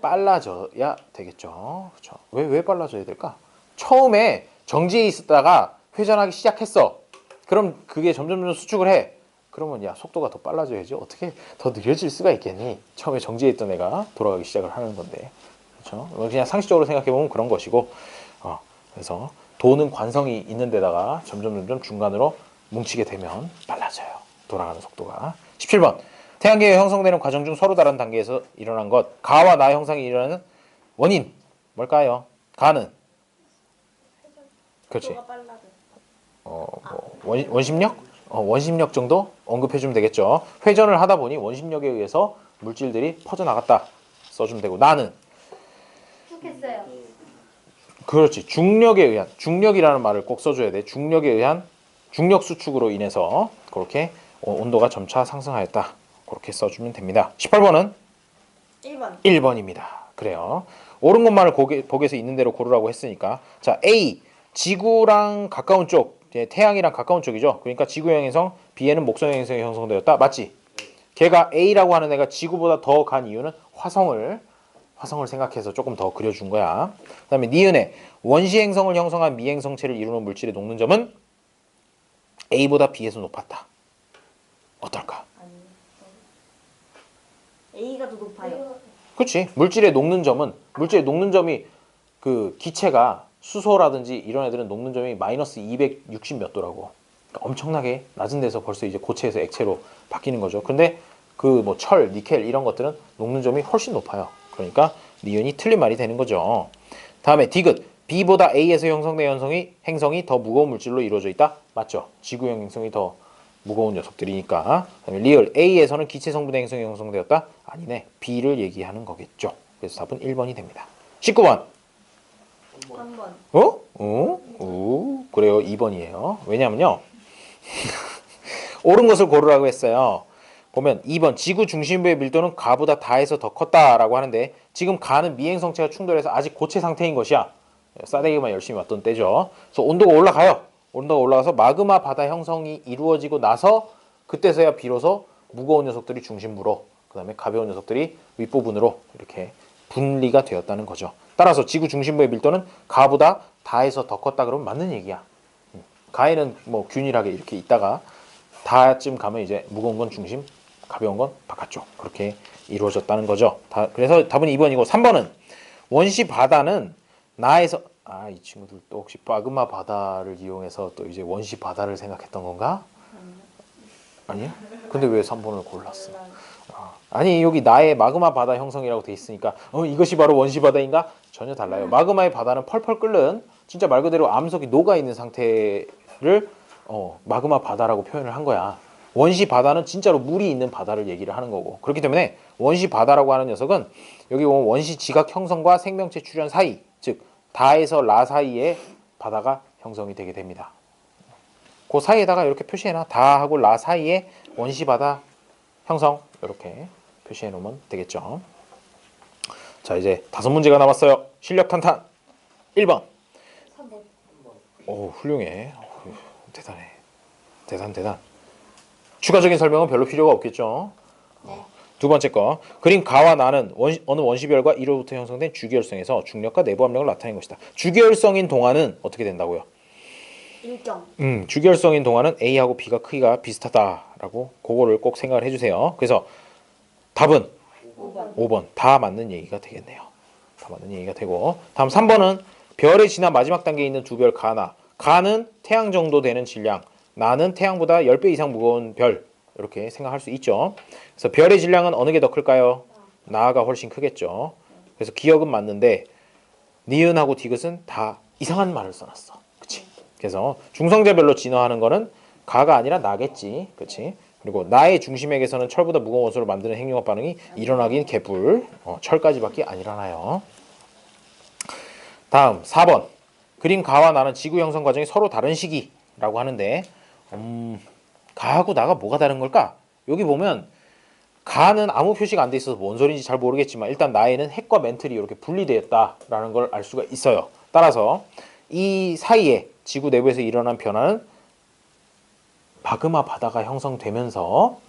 빨라져야 되겠죠. 그렇죠. 왜 빨라져야 될까? 처음에 정지해 있었다가 회전하기 시작했어. 그럼 그게 점점 수축을 해. 그러면 야, 속도가 더 빨라져야지. 어떻게 더 느려질 수가 있겠니? 처음에 정지해 있던 애가 돌아가기 시작을 하는 건데. 그렇죠? 그냥 상식적으로 생각해 보면 그런 것이고. 그래서 도는 관성이 있는 데다가 점점 중간으로 뭉치게 되면 빨라져요. 돌아가는 속도가. 17번. 태양계가 형성되는 과정 중 서로 다른 단계에서 일어난 것. 가와 나 형상이 일어나는 원인. 뭘까요? 가는. 그렇지. 원심력? 원심력 정도 언급해주면 되겠죠. 회전을 하다 보니 원심력에 의해서 물질들이 퍼져나갔다 써주면 되고, 나는 수축했어요. 그렇지. 중력에 의한, 중력이라는 말을 꼭 써줘야 돼. 중력에 의한 중력 수축으로 인해서 그렇게 온도가 점차 상승하였다. 그렇게 써주면 됩니다. 18번은 1번. 1번입니다. 그래요. 옳은 것만을 보기에서 있는 대로 고르라고 했으니까. 자, A. 지구랑 가까운 쪽, 태양이랑 가까운 쪽이죠. 그러니까 지구형 행성, B에는 목성형 행성이 형성되었다. 맞지? 걔가 A라고 하는 애가 지구보다 더 간 이유는 화성을 생각해서 조금 더 그려준 거야. 그 다음에 니은에 원시 행성을 형성한 미행성체를 이루는 물질의 녹는 점은 A보다 B에서 높았다. 어떨까? A가 더 높아요. 그렇지. 물질의 녹는 점이 그 기체가 수소라든지 이런 애들은 녹는 점이 마이너스 260 몇 도라고. 그러니까 엄청나게 낮은 데서 벌써 이제 고체에서 액체로 바뀌는 거죠. 근데 그 뭐 철, 니켈 이런 것들은 녹는 점이 훨씬 높아요. 그러니까 니은이 틀린 말이 되는 거죠. 다음에 디귿. B보다 A에서 형성된 행성이 더 무거운 물질로 이루어져 있다. 맞죠? 지구형 행성이 더 무거운 녀석들이니까. 그다음에 리을. A에서는 기체 성분의 행성이 형성되었다. 아니네. B를 얘기하는 거겠죠. 그래서 답은 1번이 됩니다. 19번. 3번. 그래요. 2번이에요. 왜냐면요. 옳은 것을 고르라고 했어요. 보면 2번 지구 중심부의 밀도는 가보다 다에서 더 컸다라고 하는데, 지금 가는 미행성체가 충돌해서 아직 고체 상태인 것이야. 싸대기만 열심히 왔던 때죠. 그래서 온도가 올라가요. 온도가 올라가서 마그마 바다 형성이 이루어지고 나서 그때서야 비로소 무거운 녀석들이 중심부로, 그 다음에 가벼운 녀석들이 윗부분으로 이렇게 분리가 되었다는 거죠. 따라서 지구 중심부의 밀도는 가보다 다에서 더 컸다 그러면 맞는 얘기야. 가에는 뭐 균일하게 이렇게 있다가 다쯤 가면 이제 무거운 건 중심, 가벼운 건 바깥쪽, 그렇게 이루어졌다는 거죠. 그래서 답은 2번이고, 3번은 원시 바다는 나에서, 이 친구들 또 혹시 마그마 바다를 이용해서 또 이제 원시 바다를 생각했던 건가? 아니야? 근데 왜 3번을 골랐어? 아니, 여기 나의 마그마 바다 형성이라고 돼 있으니까 이것이 바로 원시 바다인가? 전혀 달라요. 마그마의 바다는 펄펄 끓는, 진짜 말 그대로 암석이 녹아 있는 상태를 마그마 바다라고 표현을 한 거야. 원시 바다는 진짜로 물이 있는 바다를 얘기를 하는 거고, 그렇기 때문에 원시 바다라고 하는 녀석은 여기 보면 원시 지각 형성과 생명체 출현 사이, 즉 다에서 라 사이에 바다가 형성이 되게 됩니다. 그 사이에다가 이렇게 표시해놔. 다하고 라 사이에 원시 바다 형성, 이렇게 표시해 놓으면 되겠죠. 자, 이제 5문제가 남았어요. 실력 탄탄. 1번. 3번. 오, 훌륭해. 대단해. 대단. 추가적인 설명은 별로 필요가 없겠죠. 네. 두 번째 거. 그림 가와 나는 어느 원시별과 1호부터 형성된 주기율성에서 중력과 내부 압력을 나타낸 것이다. 주기율성인 동안은 어떻게 된다고요? 일정. 주기율성인 동안은 A하고 B가 크기가 비슷하다라고 그거를 꼭 생각을 해주세요. 그래서 답은 5번. 5번 다 맞는 얘기가 되겠네요. 다 맞는 얘기가 되고 다음 3번은 별의 지나 마지막 단계에 있는 두 별 가나 가는 태양 정도 되는 질량 나는 태양보다 10배 이상 무거운 별 이렇게 생각할 수 있죠. 그래서 별의 질량은 어느 게 더 클까요? 나가 훨씬 크겠죠. 그래서 기억은 맞는데 니은하고 디귿은 다 이상한 말을 써놨어. 그치? 그래서 중성자별로 진화하는 거는 가가 아니라 나겠지. 그치? 그리고 나의 중심액에서는 철보다 무거운 원소를 만드는 핵융합 반응이 일어나긴 개뿔. 철까지밖에 안 일어나요. 다음 4번. 그림 가와 나는 지구 형성 과정이 서로 다른 시기라고 하는데 가하고 나가 뭐가 다른 걸까? 여기 보면 가는 아무 표시가 안 돼 있어서 뭔 소리인지 잘 모르겠지만 일단 나에는 핵과 멘틀이 이렇게 분리되었다라는 걸 알 수가 있어요. 따라서 이 사이에 지구 내부에서 일어난 변화는 마그마 바다가 형성되면서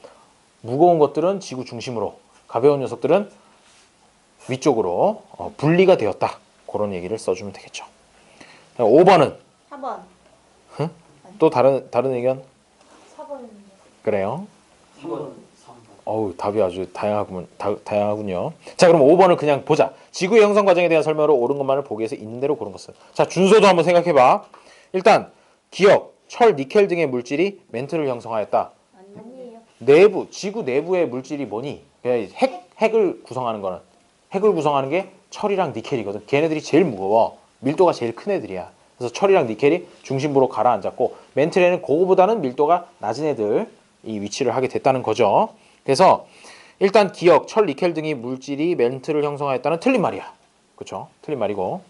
무거운 것들은 지구 중심으로 가벼운 녀석들은 위쪽으로 분리가 되었다. 그런 얘기를 써주면 되겠죠. 5번은 4번. 또 다른 의견? 4번입니다. 그래요? 3번. 어우 답이 아주 다양하군요. 자 그럼 5번을 그냥 보자. 지구의 형성 과정에 대한 설명으로 옳은 것만을 보기 위해서 있는 대로 고른 것을. 자 준서도 한번 생각해봐. 일단 기억, 철, 니켈 등의 물질이 멘트를 형성하였다. 아니에요. 내부, 지구 내부의 물질이 뭐니? 핵을 구성하는 거는 핵을 구성하는 게 철이랑 니켈이거든. 걔네들이 제일 무거워. 밀도가 제일 큰 애들이야. 그래서 철이랑 니켈이 중심부로 가라앉았고 멘틀에는 그거보다는 밀도가 낮은 애들 이 위치를 하게 됐다는 거죠. 그래서 일단 기억, 철, 니켈 등의 물질이 멘트를 형성하였다는 틀린 말이야. 그렇죠? 틀린 말이고.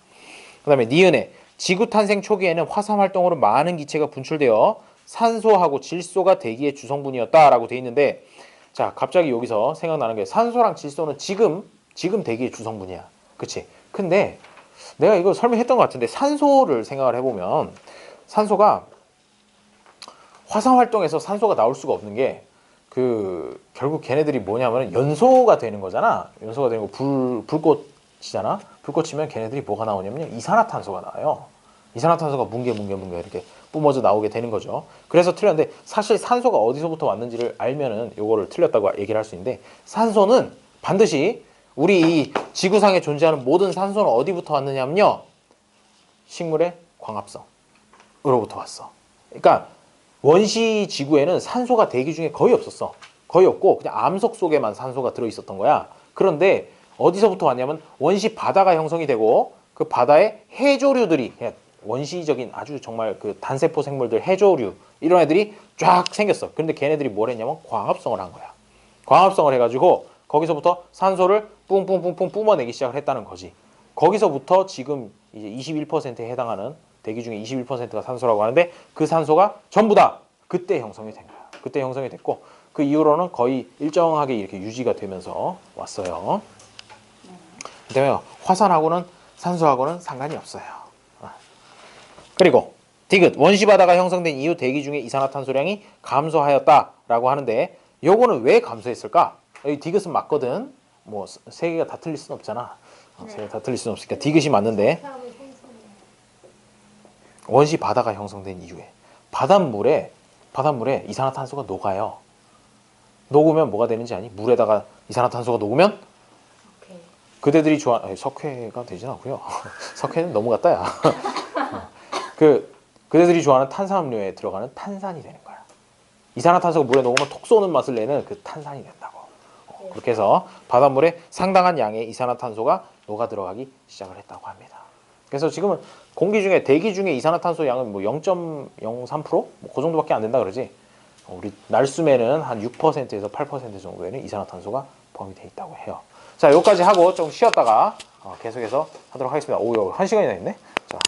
그다음에 니은에 지구 탄생 초기에는 화산 활동으로 많은 기체가 분출되어 산소하고 질소가 대기의 주성분이었다라고 돼 있는데 자 갑자기 여기서 생각나는 게 산소랑 질소는 지금 대기의 주성분이야. 그치? 근데 내가 이거 설명했던 것 같은데 산소를 생각을 해보면 산소가 화산 활동에서 산소가 나올 수가 없는 게 결국 걔네들이 뭐냐면 연소가 되는 거잖아. 연소가 되는 거 불꽃이잖아. 불꽃이면 걔네들이 뭐가 나오냐면 이산화탄소가 나와요. 이산화탄소가 뭉게 이렇게 뿜어져 나오게 되는 거죠. 그래서 틀렸는데 사실 산소가 어디서부터 왔는지를 알면은 요거를 틀렸다고 얘기를 할 수 있는데 산소는 반드시 우리 이 지구상에 존재하는 모든 산소는 어디부터 왔느냐면요. 식물의 광합성으로부터 왔어. 그러니까 원시 지구에는 산소가 대기 중에 거의 없었어. 거의 없고 그냥 암석 속에만 산소가 들어있었던 거야. 그런데 어디서부터 왔냐면 원시 바다가 형성이 되고 그 바다에 해조류들이 그냥 원시적인 아주 정말 그 단세포 생물들 해조류 이런 애들이 쫙 생겼어. 그런데 걔네들이 뭘 했냐면 광합성을 한 거야. 광합성을 해가지고 거기서부터 산소를 뿜뿜뿜뿜 뿜어내기 시작을 했다는 거지. 거기서부터 지금 이제 21%에 해당하는 대기 중에 21%가 산소라고 하는데 그 산소가 전부 다 그때 형성이 된 거야. 그때 형성이 됐고 그 이후로는 거의 일정하게 이렇게 유지가 되면서 왔어요. 그다음에 화산하고는 산소하고는 상관이 없어요. 그리고 디귿 원시 바다가 형성된 이후 대기 중에 이산화탄소량이 감소하였다라고 하는데 요거는 왜 감소했을까? 이 디귿은 맞거든. 뭐 세 개가 다 틀릴 수는 없잖아. 세 개가 다 틀릴 수는 없으니까 디귿이 맞는데 원시 바다가 형성된 이후에 바닷물에 이산화탄소가 녹아요. 녹으면 뭐가 되는지 아니? 물에다가 이산화탄소가 녹으면 오케이. 그대들이 석회가 되진 않고요. 석회는 너무 같다야. 그대들이 좋아하는 탄산음료에 들어가는 탄산이 되는 거야. 이산화탄소가 물에 녹으면 톡 쏘는 맛을 내는 그 탄산이 된다고. 그렇게 해서 바닷물에 상당한 양의 이산화탄소가 녹아 들어가기 시작을 했다고 합니다. 그래서 지금은 대기 중에 이산화탄소 양은 뭐 0.03%? 뭐 그 정도밖에 안 된다 그러지. 우리 날숨에는 한 6%에서 8% 정도에는 이산화탄소가 포함이 돼 있다고 해요. 자, 여기까지 하고 좀 쉬었다가 계속해서 하도록 하겠습니다. 오, 1시간이나 있네. 자,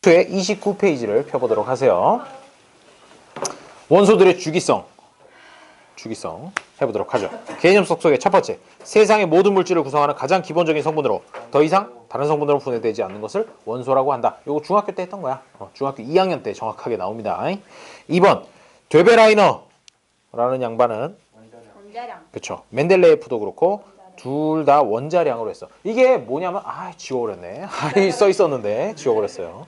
텍스트2의 29페이지를 펴보도록 하세요. 원소들의 주기성 해보도록 하죠. 개념 속속의 첫 번째, 세상의 모든 물질을 구성하는 가장 기본적인 성분으로 더 이상 다른 성분으로 분해되지 않는 것을 원소라고 한다. 이거 중학교 때 했던 거야. 중학교 2학년 때 정확하게 나옵니다. 2번, 되베라이너라는 양반은 원자량. 그쵸, 멘델레예프도 그렇고 둘 다 원자량으로 했어. 이게 뭐냐면 지워버렸네. 써 있었는데 지워버렸어요.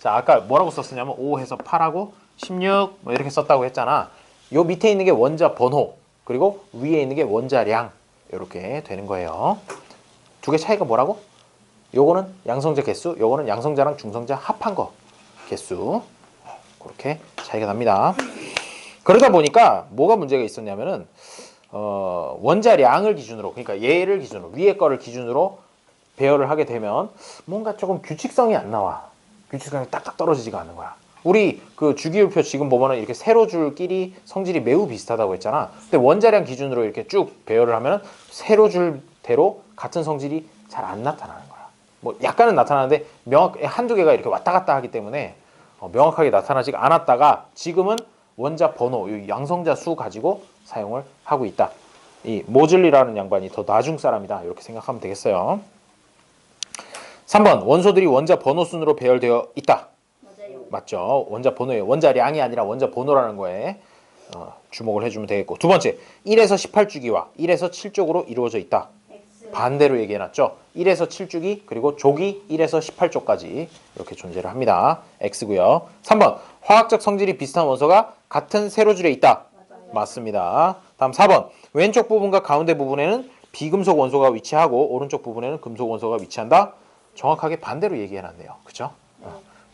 자, 아까 뭐라고 썼었냐면 5 해서 8하고 16 뭐 이렇게 썼다고 했잖아. 요 밑에 있는 게 원자 번호, 그리고 위에 있는 게 원자량, 이렇게 되는 거예요. 두 개 차이가 뭐라고? 요거는 양성자 개수, 요거는 양성자랑 중성자 합한 거 개수. 그렇게 차이가 납니다. 그러다 보니까 뭐가 문제가 있었냐면은 원자량을 기준으로, 그러니까 얘를 기준으로, 위에 거를 기준으로 배열을 하게 되면 뭔가 조금 규칙성이 안 나와. 규칙성이 딱딱 떨어지지가 않는 거야. 우리 그 주기율표 지금 보면은 이렇게 세로줄끼리 성질이 매우 비슷하다고 했잖아. 근데 원자량 기준으로 이렇게 쭉 배열을 하면 세로줄대로 같은 성질이 잘 안 나타나는 거야. 뭐 약간은 나타나는데 한두 개가 이렇게 왔다 갔다 하기 때문에 명확하게 나타나지 않았다가 지금은 원자 번호, 이 양성자 수 가지고 사용을 하고 있다. 이 모즐리라는 양반이 더 나중 사람이다. 이렇게 생각하면 되겠어요. 3번, 원소들이 원자 번호 순으로 배열되어 있다. 맞죠? 원자 번호예요. 원자량이 아니라 원자 번호라는 거에 주목을 해주면 되겠고, 두 번째, 1에서 18주기와 1에서 7쪽으로 이루어져 있다. X. 반대로 얘기해놨죠. 1에서 7주기 그리고 족이 1에서 18쪽까지 이렇게 존재를 합니다. X고요. 3번, 화학적 성질이 비슷한 원소가 같은 세로줄에 있다. 맞아요. 맞습니다. 다음 4번, 왼쪽 부분과 가운데 부분에는 비금속 원소가 위치하고 오른쪽 부분에는 금속 원소가 위치한다. 정확하게 반대로 얘기해놨네요. 그쵸?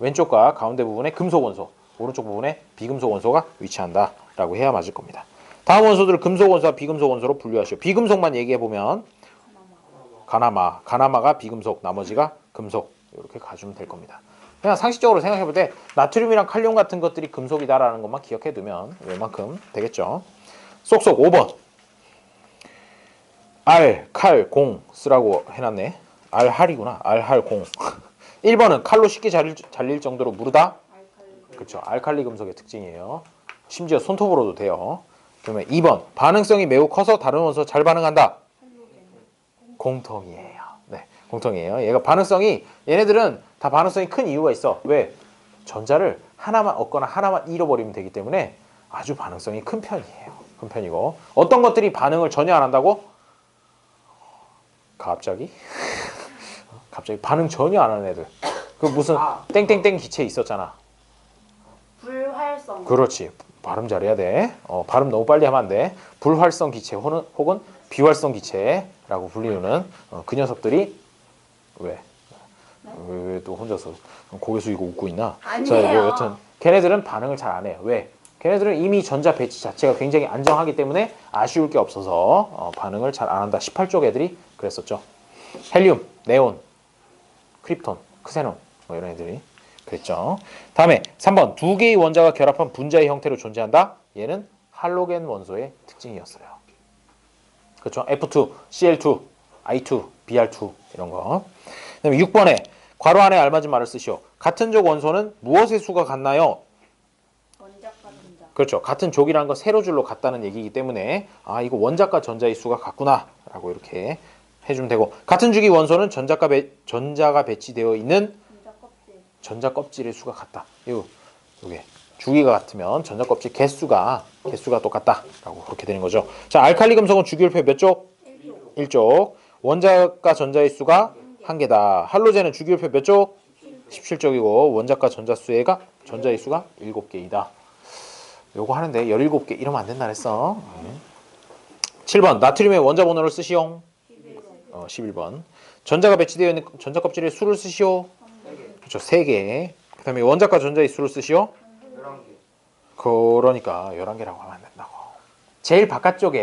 왼쪽과 가운데 부분에 금속 원소, 오른쪽 부분에 비금속 원소가 위치한다 라고 해야 맞을 겁니다. 다음 원소들을 금속 원소와 비금속 원소로 분류하시오. 비금속만 얘기해보면 가나마가 비금속, 나머지가 금속, 이렇게 가주면 될 겁니다. 그냥 상식적으로 생각해볼 때 나트륨이랑 칼륨 같은 것들이 금속이다라는 것만 기억해두면 웬만큼 되겠죠. 쏙쏙 5번, 알, 칼, 공 쓰라고 해놨네. 알할이구나. 알할, 공. 1번은 칼로 쉽게 잘릴 정도로 무르다. 그렇죠. 알칼리 금속의 특징이에요. 심지어 손톱으로도 돼요. 그러면 2번, 반응성이 매우 커서 다른 원소 잘 반응한다. 공통이에요. 네, 공통이에요. 얘가 반응성이, 얘네들은 다 반응성이 큰 이유가 있어. 왜? 전자를 하나만 얻거나 하나만 잃어버리면 되기 때문에 아주 반응성이 큰 편이에요. 큰 편이고, 어떤 것들이 반응을 전혀 안 한다고? 갑자기 반응 전혀 안 하는 애들. 그 무슨 땡땡땡 기체 있었잖아. 불활성. 그렇지. 발음 잘해야 돼. 발음 너무 빨리 하면 안 돼. 불활성 기체 혹은 비활성 기체라고 불리는 그 녀석들이 왜 또 혼자서 고개 숙이고 웃고 있나? 아니에요. 자, 여튼 걔네들은 반응을 잘 안 해요. 왜? 걔네들은 이미 전자 배치 자체가 굉장히 안정하기 때문에 아쉬울 게 없어서 반응을 잘 안 한다. 18쪽 애들이 그랬었죠. 헬륨, 네온, 크립톤, 크세논 뭐 이런 애들이 그랬죠. 다음에 3번, 두 개의 원자가 결합한 분자의 형태로 존재한다. 얘는 할로겐 원소의 특징이었어요. 그렇죠. F2, Cl2, I2, Br2 이런 거. 그다음에 6번에 괄호 안에 알맞은 말을 쓰시오. 같은 족 원소는 무엇의 수가 같나요? 원자과 전자. 그렇죠. 같은 족이라는 건 세로줄로 같다는 얘기이기 때문에 이거 원자과 전자의 수가 같구나 라고 이렇게 해주면 되고, 같은 주기 원소는 전자가 배치되어 있는 전자 껍질. 전자 껍질의 수가 같다. 요게 주기가 같으면 전자 껍질 개수가 똑같다라고 그렇게 되는 거죠. 자, 알칼리 금속은 주기율표 몇 쪽? 1조. 1쪽. 원자과 전자의 수가 1개다. 할로젠은 주기율표 몇 쪽? 17쪽이고 원자과 전자의 수가 7개이다. 요거 하는데 17개 이러면 안 된다 그랬어. 7번, 나트륨의 원자 번호를 쓰시오. 11번. 전자가 배치되어 있는 전자 껍질의 수를 쓰시오. 그렇죠. 3개. 그 다음에 원자과 전자의 수를 쓰시오. 11개. 그러니까 11개라고 하면 안 된다고. 제일 바깥쪽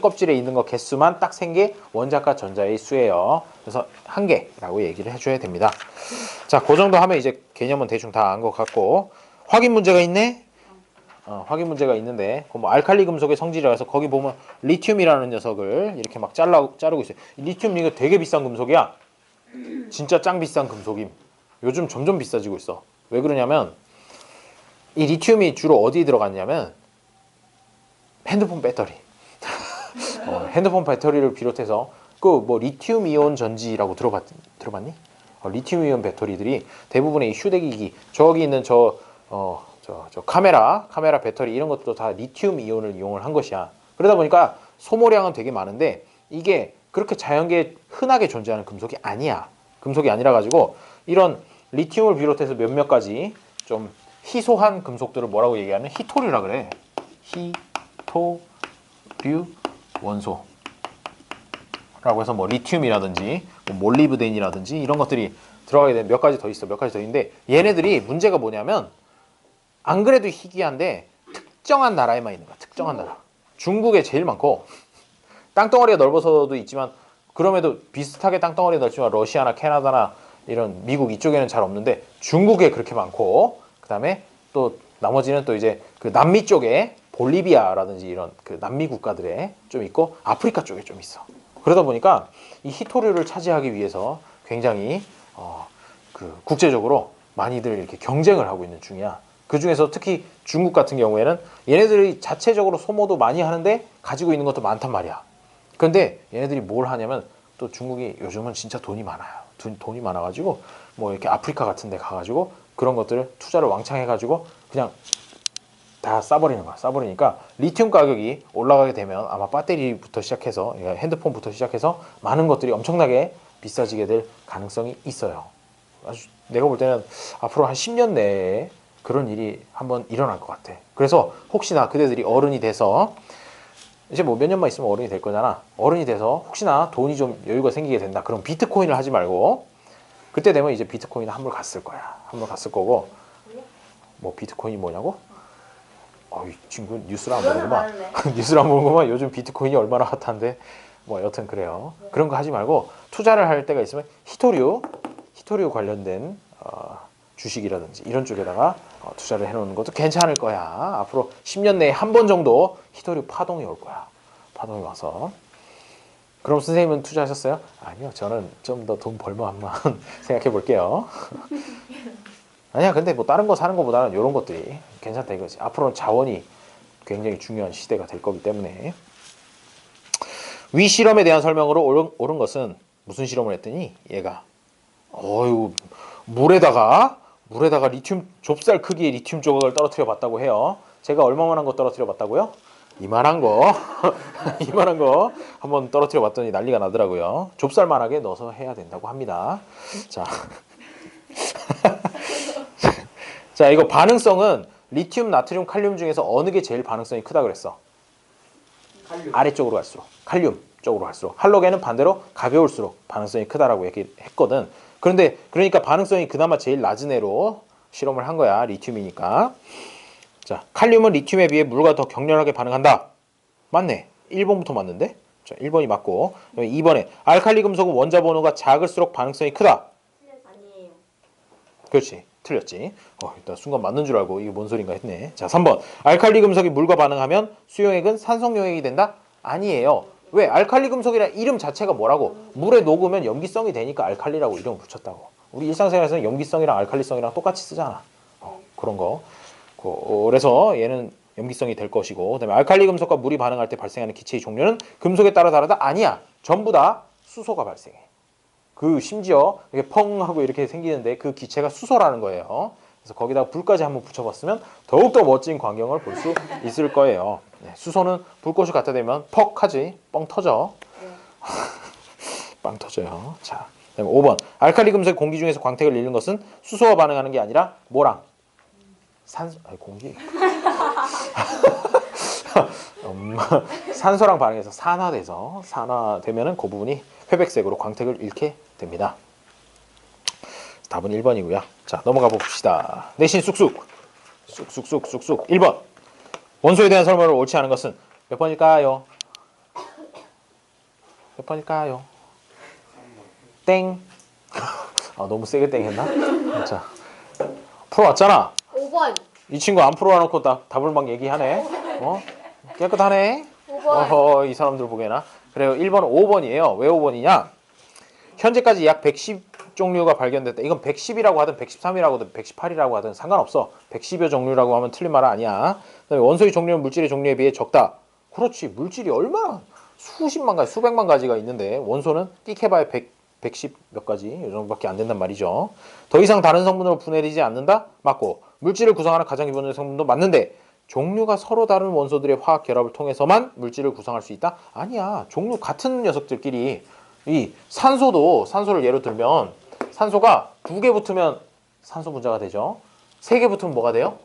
껍질에 있는 거 개수만 딱 생게 원자과 전자의 수예요. 그래서 1개라고 얘기를 해줘야 됩니다. 자, 그 정도 하면 이제 개념은 대충 다 안 것 같고, 확인 문제가 있네? 확인 문제가 있는데, 뭐 알칼리 금속의 성질이라서 거기 보면 리튬이라는 녀석을 이렇게 막 자르고 있어요. 리튬 이거 되게 비싼 금속이야. 진짜 짱 비싼 금속임. 요즘 점점 비싸지고 있어. 왜 그러냐면 이 리튬이 주로 어디에 들어갔냐면 핸드폰 배터리. 핸드폰 배터리를 비롯해서 그 뭐 리튬 이온 전지라고 들어봤니? 리튬 이온 배터리들이 대부분의 이 휴대기기 저기 있는 저 카메라 배터리 이런 것도 다 리튬 이온을 이용을 한 것이야. 그러다 보니까 소모량은 되게 많은데 이게 그렇게 자연계에 흔하게 존재하는 금속이 아니야. 금속이 아니라 가지고 이런 리튬을 비롯해서 몇몇 가지 좀 희소한 금속들을 뭐라고 얘기하는 희토류라 그래. 희토류 원소라고 해서 뭐 리튬이라든지 뭐 몰리브덴이라든지 이런 것들이 들어가게 되면 몇 가지 더 있어. 몇 가지 더 있는데 얘네들이 문제가 뭐냐면 안 그래도 희귀한데 특정한 나라에만 있는 거야. 특정한 나라. 중국에 제일 많고 땅덩어리가 넓어서도 있지만 그럼에도 비슷하게 땅덩어리가 넓지만 러시아나 캐나다나 이런 미국 이쪽에는 잘 없는데 중국에 그렇게 많고 그다음에 또 나머지는 또 이제 그 남미 쪽에 볼리비아라든지 이런 그 남미 국가들에 좀 있고 아프리카 쪽에 좀 있어. 그러다 보니까 이 희토류를 차지하기 위해서 굉장히 그 국제적으로 많이들 이렇게 경쟁을 하고 있는 중이야. 그 중에서 특히 중국 같은 경우에는 얘네들이 자체적으로 소모도 많이 하는데 가지고 있는 것도 많단 말이야. 그런데 얘네들이 뭘 하냐면 또 중국이 요즘은 진짜 돈이 많아요. 돈이 많아가지고 뭐 이렇게 아프리카 같은 데 가가지고 그런 것들을 투자를 왕창 해가지고 그냥 다 싸버리는 거야. 싸버리니까 리튬 가격이 올라가게 되면 아마 배터리부터 시작해서 핸드폰부터 시작해서 많은 것들이 엄청나게 비싸지게 될 가능성이 있어요. 아주 내가 볼 때는 앞으로 한 10년 내에 그런 일이 한번 일어날 것 같아. 그래서 혹시나 그대들이 어른이 돼서 이제 뭐 몇 년만 있으면 어른이 될 거잖아. 어른이 돼서 혹시나 돈이 좀 여유가 생기게 된다. 그럼 비트코인을 하지 말고 그때 되면 이제 비트코인은 한물 갔을 거야. 한물 갔을 거고 뭐 비트코인이 뭐냐고? 이 친구 뉴스를 안 보는구만. 뉴스를 안 보는구만. 요즘 비트코인이 얼마나 핫한데 뭐 여튼 그래요. 그런 거 하지 말고 투자를 할 때가 있으면 희토류 관련된 주식이라든지 이런 쪽에다가 투자를 해놓는 것도 괜찮을 거야. 앞으로 10년 내에 한 번 정도 희토류 파동이 올 거야. 파동이 와서. 그럼 선생님은 투자하셨어요? 아니요. 저는 좀 더 돈 벌면 한번 생각해 볼게요. 아니야. 근데 뭐 다른 거 사는 것보다는 이런 것들이 괜찮다 이거지. 앞으로는 자원이 굉장히 중요한 시대가 될 거기 때문에. 위 실험에 대한 설명으로 옳은 것은 무슨 실험을 했더니 얘가 물에다가 리튬 좁쌀 크기의 리튬 조각을 떨어뜨려 봤다고 해요. 제가 얼마만한 거 떨어뜨려 봤다고요? 이만한 거 이만한 거 한번 떨어뜨려 봤더니 난리가 나더라고요. 좁쌀만하게 넣어서 해야 된다고 합니다. 자, 자 이거 반응성은 리튬, 나트륨, 칼륨 중에서 어느 게 제일 반응성이 크다 그랬어? 칼륨. 아래쪽으로 갈수록 칼륨 쪽으로 갈수록 할로겐은 반대로 가벼울수록 반응성이 크다라고 얘기했거든. 그런데 그러니까 반응성이 그나마 제일 낮은 애로 실험을 한 거야. 리튬이니까. 자, 칼륨은 리튬에 비해 물과 더 격렬하게 반응한다. 맞네. 1번부터 맞는데? 자, 1번이 맞고 2번에 알칼리 금속은 원자 번호가 작을수록 반응성이 크다. 아니에요. 그렇지. 틀렸지. 일단 순간 맞는 줄 알고 이게 뭔 소린가 했네. 자, 3번. 알칼리 금속이 물과 반응하면 수용액은 산성용액이 된다? 아니에요. 왜? 알칼리 금속이라는 이름 자체가 뭐라고? 물에 녹으면 염기성이 되니까 알칼리라고 이름을 붙였다고. 우리 일상생활에서는 염기성이랑 알칼리성이랑 똑같이 쓰잖아. 그런 거. 그래서 얘는 염기성이 될 것이고, 그다음에 알칼리 금속과 물이 반응할 때 발생하는 기체의 종류는 금속에 따라 다르다? 아니야. 전부 다 수소가 발생해. 그 심지어 이렇게 펑 하고 이렇게 생기는데 그 기체가 수소라는 거예요. 그래서 거기다가 불까지 한번 붙여봤으면 더욱더 멋진 광경을 볼 수 있을 거예요. 네, 수소는 불꽃이 갖다 대면 퍽 하지. 뻥 터져. 빵 터져요. 자, 그다음에 5번. 알칼리 금속이 공기 중에서 광택을 잃는 것은 수소와 반응하는 게 아니라 뭐랑? 공기. 산소랑 반응해서 산화되면은 그 부분이 회백색으로 광택을 잃게 됩니다. 답은 1번이고요. 자, 넘어가 봅시다. 내신 쑥쑥. 1번. 원소에 대한 설명을 옳지 않은 것은 몇 번일까요? 몇 번일까요? 땡. 너무 세게 땡 했나? 자, 풀어왔잖아. 5번. 이 친구 안 풀어놓고 답을 막 얘기하네. 깨끗하네. 5번. 이 사람들 보게나. 그래요. 1번은 5번이에요. 왜 5번이냐? 현재까지 약 종류가 발견됐다. 이건 110이라고 하든 113이라고 하든 118이라고 하든 상관없어. 110여 종류라고 하면 틀린 말 아니야. 그다음에 원소의 종류는 물질의 종류에 비해 적다. 그렇지. 물질이 얼마나 수십만 가지, 수백만 가지가 있는데 원소는 띡해봐야 110 몇 가지 이 정도밖에 안 된단 말이죠. 더 이상 다른 성분으로 분해되지 않는다? 맞고. 물질을 구성하는 가장 기본적인 성분도 맞는데 종류가 서로 다른 원소들의 화학 결합을 통해서만 물질을 구성할 수 있다? 아니야. 종류 같은 녀석들끼리 이 산소를 예로 들면 산소가 2개 붙으면 산소 분자가 되죠. 3개 붙으면 뭐가 돼요?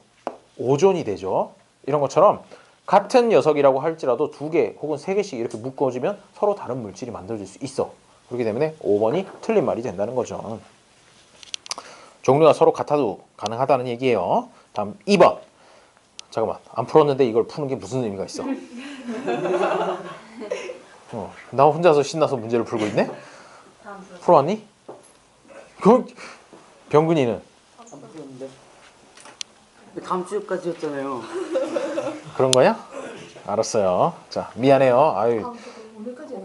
오존이 되죠. 이런 것처럼 같은 녀석이라고 할지라도 2개 혹은 3개씩 이렇게 묶어지면 서로 다른 물질이 만들어질 수 있어. 그렇기 때문에 5번이 틀린 말이 된다는 거죠. 종류가 서로 같아도 가능하다는 얘기예요. 다음 2번. 잠깐만, 안 풀었는데 이걸 푸는 게 무슨 의미가 있어? 나 혼자서 신나서 문제를 풀고 있네? 풀어왔니? 그럼 병근이는? 안 풀었는데. 다음 주까지였잖아요. 그런 거야? 알았어요. 자, 미안해요. 아유, 오늘까지.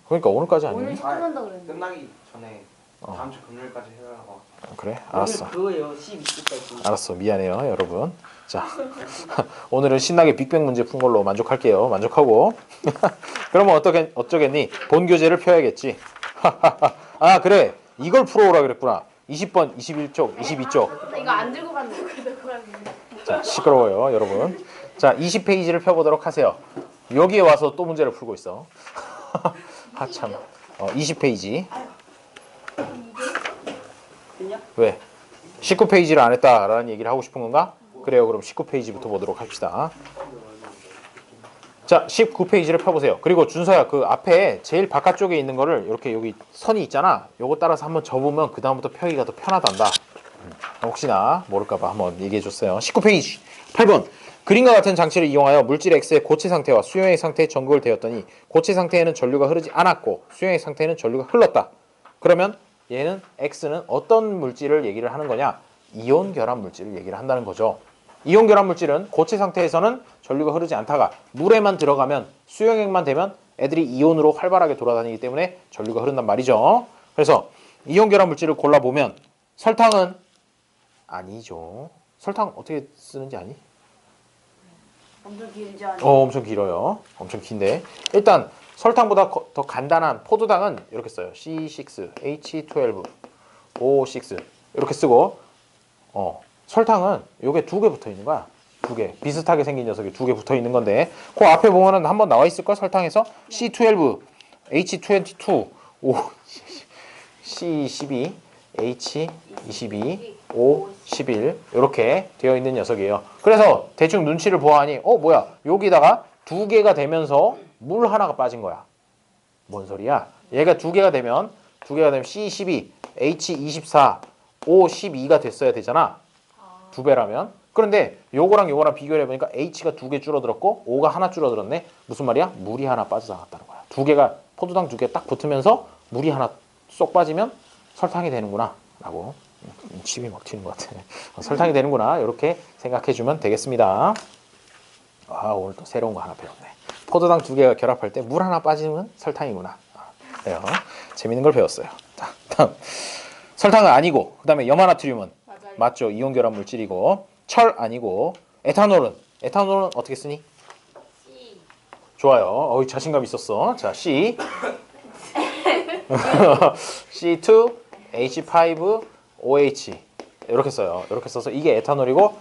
그러니까 오늘까지 아니니? 오늘 시작한다 그랬는데. 끝나기 전에 다음 주 금요일까지 해달라고. 그래? 알았어. 그거예요. 12주까지. 알았어. 미안해요, 여러분. 자, 오늘은 신나게 빅뱅 문제 푼 걸로 만족할게요. 만족하고. 그러면 어쩌겠니? 본 교재를 펴야겠지. 아, 그래. 이걸 풀어오라 그랬구나. 20번, 21쪽, 22쪽. 나 이거 안 들고 갔는데 그래도 그랬는데. 자, 시끄러워요, 여러분. 자, 20페이지를 펴보도록 하세요. 여기에 와서 또 문제를 풀고 있어. 하참. 20페이지. 왜? 19페이지를 안 했다라는 얘기를 하고 싶은 건가? 그래요. 그럼 19페이지부터 보도록 합시다. 자, 19페이지를 펴보세요. 그리고 준서야, 그 앞에 제일 바깥쪽에 있는 거를 이렇게 여기 선이 있잖아. 요거 따라서 한번 접으면 그 다음부터 펴기가 더 편하단다. 혹시나 모를까봐 한번 얘기해줬어요. 19페이지 8번. 그림과 같은 장치를 이용하여 물질 X의 고체 상태와 수용액 상태에 전극을 대었더니 고체 상태에는 전류가 흐르지 않았고 수용액 상태에는 전류가 흘렀다. 그러면 얘는 X는 어떤 물질을 얘기를 하는 거냐? 이온 결합 물질을 얘기를 한다는 거죠. 이온 결합 물질은 고체 상태에서는 전류가 흐르지 않다가 물에만 들어가면 수용액만 되면 애들이 이온으로 활발하게 돌아다니기 때문에 전류가 흐른단 말이죠. 그래서 이온 결합 물질을 골라보면 설탕은 아니죠. 설탕 어떻게 쓰는지 아니? 엄청 길지 않아? 엄청 길어요. 엄청 긴데 일단 설탕보다 더 간단한 포도당은 이렇게 써요. C6H12O6 이렇게 쓰고 설탕은 요게 2개 붙어 있는 거야. 2개 비슷하게 생긴 녀석이 2개 붙어 있는 건데 그 앞에 보면은 한번 나와 있을 걸. 설탕에서 C12 H22 C12 H22 O11 이렇게 되어 있는 녀석이에요. 그래서 대충 눈치를 보아하니 뭐야 여기다가 2개가 되면서 물 하나가 빠진 거야. 뭔 소리야? 얘가 2개가 되면 C12 H24 O12가 됐어야 되잖아. 2배라면. 그런데 요거랑 요거랑 비교를 해보니까 H가 2개 줄어들었고 O가 하나 줄어들었네. 무슨 말이야? 물이 하나 빠져나갔다는 거야. 2개가 포도당 2개 딱 붙으면서 물이 하나 쏙 빠지면 설탕이 되는구나 라고. 침이 막 튀는 것 같아. 설탕이 되는구나 이렇게 생각해주면 되겠습니다. 오늘 또 새로운 거 하나 배웠네. 포도당 2개가 결합할 때 물 하나 빠지면 설탕이구나. 그래요. 재밌는 걸 배웠어요. 자, 다음 설탕은 아니고 그 다음에 염화나트륨은 맞아요. 맞죠. 이온 결합 물질이고 철 아니고 에탄올은 어떻게 쓰니? C. 좋아요. 자신감 있었어. 자, C C2 H5 OH 이렇게 써요. 이렇게 써서 이게 에탄올이고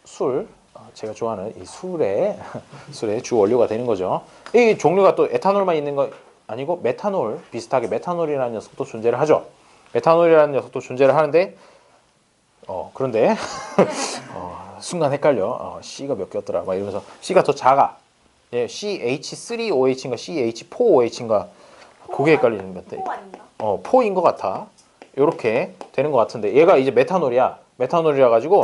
술 제가 좋아하는 이 술의 주 원료가 되는 거죠. 이 종류가 또 에탄올만 있는 거 아니고 메탄올 비슷하게 메탄올이라는 녀석도 존재를 하죠. 메탄올이라는 녀석도 존재를 하는데 그런데 순간 헷갈려. C가 몇 개였더라 막 이러면서 C가 더 작아. 예, CH3OH인가 CH4OH인가 그게 헷갈리는 것 같아. 포 아닌가? 포인 것 같아. 이렇게 되는 것 같은데 얘가 이제 메탄올이야. 메탄올이라 가지고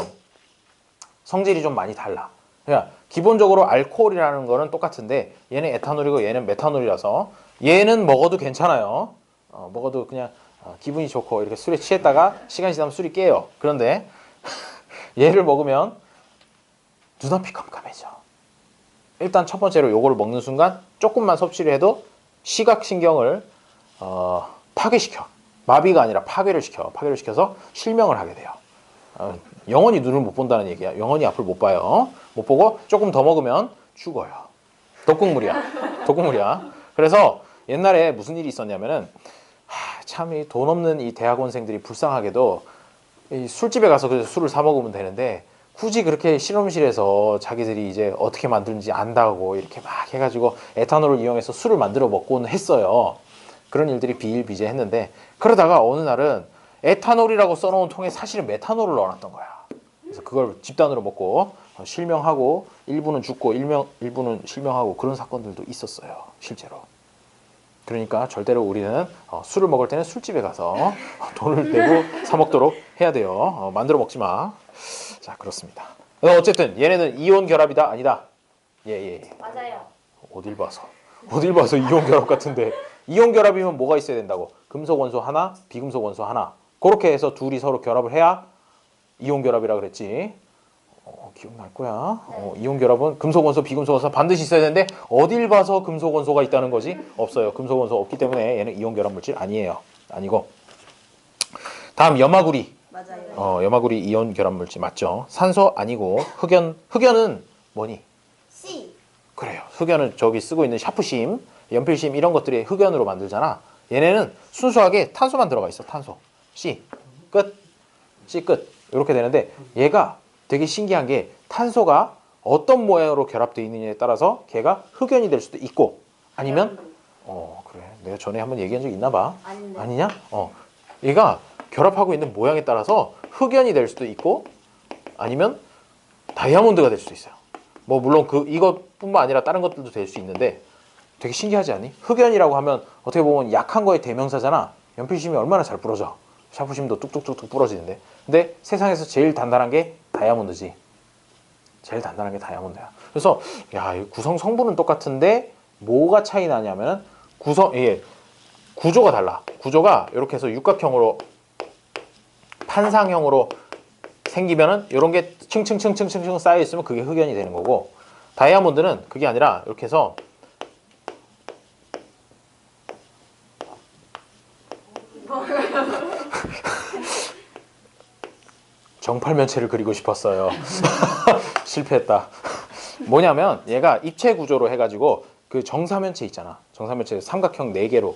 성질이 좀 많이 달라. 그러니까 기본적으로 알코올이라는 거는 똑같은데 얘는 에탄올이고 얘는 메탄올이라서 얘는 먹어도 괜찮아요. 먹어도 그냥 기분이 좋고 이렇게 술에 취했다가 시간이 지나면 술이 깨요. 그런데 얘를 먹으면 눈앞이 깜깜해져. 일단 첫 번째로 요거를 먹는 순간 조금만 섭취를 해도 시각신경을 파괴시켜. 마비가 아니라 파괴를 시켜서 실명을 하게 돼요. 영원히 눈을 못 본다는 얘기야. 영원히 앞을 못 봐요. 못 보고 조금 더 먹으면 죽어요. 독극물이야. 그래서 옛날에 무슨 일이 있었냐면은 참 이 돈 없는 이 대학원생들이 불쌍하게도 이 술집에 가서 그 술을 사 먹으면 되는데 굳이 그렇게 실험실에서 자기들이 이제 어떻게 만드는지 안다고 이렇게 막 해가지고 에탄올을 이용해서 술을 만들어 먹곤 했어요. 그런 일들이 비일비재했는데 그러다가 어느 날은 에탄올이라고 써놓은 통에 사실은 메탄올을 넣어놨던 거야. 그래서 그걸 집단으로 먹고 실명하고 일부는 죽고 일부는 실명하고 그런 사건들도 있었어요. 실제로. 그러니까 절대로 우리는 술을 먹을 때는 술집에 가서 돈을 내고 사 먹도록 해야 돼요. 만들어 먹지 마. 자, 그렇습니다. 어쨌든 얘네는 이온 결합이다 아니다. 예. 맞아요. 어딜 봐서 이온 결합 같은데 이온 결합이면 뭐가 있어야 된다고? 금속 원소 하나, 비금속 원소 하나. 그렇게 해서 둘이 서로 결합을 해야 이온 결합이라 그랬지. 기억날 거야. 이온 결합은 금속 원소, 비금속 원소 반드시 있어야 되는데 어딜 봐서 금속 원소가 있다는 거지? 없어요. 금속 원소 없기 때문에 얘는 이온 결합 물질 아니에요. 아니고. 다음 염화구리. 맞아요. 염화구리 이온 결합 물질 맞죠? 산소 아니고 흑연은 뭐니? C. 그래요. 흑연은 저기 쓰고 있는 샤프심, 연필심 이런 것들이 흑연으로 만들잖아. 얘네는 순수하게 탄소만 들어가 있어. 탄소. C. 끝. C 끝. 이렇게 되는데 얘가 되게 신기한 게 탄소가 어떤 모양으로 결합되어 있느냐에 따라서 걔가 흑연이 될 수도 있고 아니면 그래. 내가 전에 한번 얘기한 적 있나 봐. 아닌데. 아니냐? 얘가 결합하고 있는 모양에 따라서 흑연이 될 수도 있고 아니면 다이아몬드가 될 수도 있어요. 뭐 물론 이것뿐만 아니라 다른 것들도 될 수 있는데 되게 신기하지 않니? 흑연이라고 하면 어떻게 보면 약한 거의 대명사잖아. 연필심이 얼마나 잘 부러져. 샤프심도 뚝뚝뚝뚝 부러지는데. 근데 세상에서 제일 단단한 게 다이아몬드지. 제일 단단한 게 다이아몬드야. 그래서 이 구성 성분은 똑같은데 뭐가 차이 나냐면은 구조가 달라. 구조가 이렇게 해서 육각형으로 판상형으로 생기면은 이런 게 층층층층층층 쌓여 있으면 그게 흑연이 되는 거고 다이아몬드는 그게 아니라 이렇게 해서 정팔면체를 그리고 싶었어요. 실패했다. 뭐냐면 얘가 입체 구조로 해가지고 그 정사면체 있잖아. 정사면체 삼각형 4개로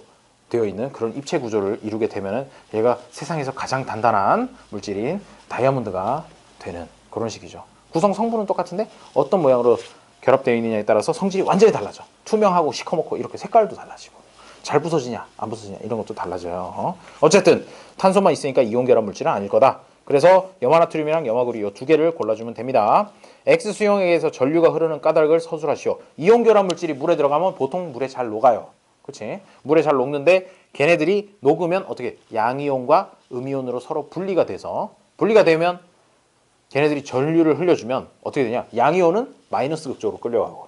되어 있는 그런 입체 구조를 이루게 되면은 얘가 세상에서 가장 단단한 물질인 다이아몬드가 되는 그런 식이죠. 구성 성분은 똑같은데 어떤 모양으로 결합되어 있느냐에 따라서 성질이 완전히 달라져. 투명하고 시커멓고 이렇게 색깔도 달라지고 잘 부서지냐 안 부서지냐 이런 것도 달라져요. 어쨌든 탄소만 있으니까 이온 결합 물질은 아닐 거다. 그래서 염화나트륨이랑 염화구리 이 두 개를 골라주면 됩니다. X 수용에 의해서 전류가 흐르는 까닭을 서술하시오. 이온 결합 물질이 물에 들어가면 보통 물에 잘 녹아요. 그렇지? 물에 잘 녹는데 걔네들이 녹으면 어떻게 양이온과 음이온으로 서로 분리가 되면 걔네들이 전류를 흘려주면 어떻게 되냐? 양이온은 마이너스 극쪽으로 끌려가고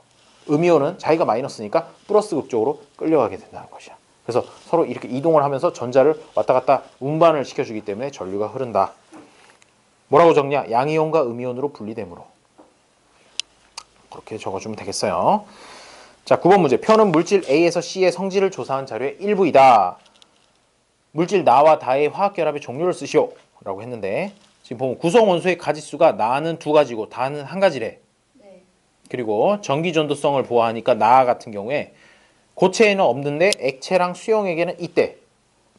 음이온은 자기가 마이너스니까 플러스 극쪽으로 끌려가게 된다는 것이야. 그래서 서로 이렇게 이동을 하면서 전자를 왔다 갔다 운반을 시켜주기 때문에 전류가 흐른다. 뭐라고 적냐? 양이온과 음이온으로 분리되므로. 그렇게 적어주면 되겠어요. 자, 9번 문제. 표는 물질 A에서 C의 성질을 조사한 자료의 일부이다. 물질 나와 다의 화학결합의 종류를 쓰시오. 라고 했는데 지금 보면 구성 원소의 가지수가 나는 2가지고 다는 1가지래. 네. 그리고 전기 전도성을 보호하니까 나 같은 경우에 고체에는 없는데 액체랑 수용액에는 있대.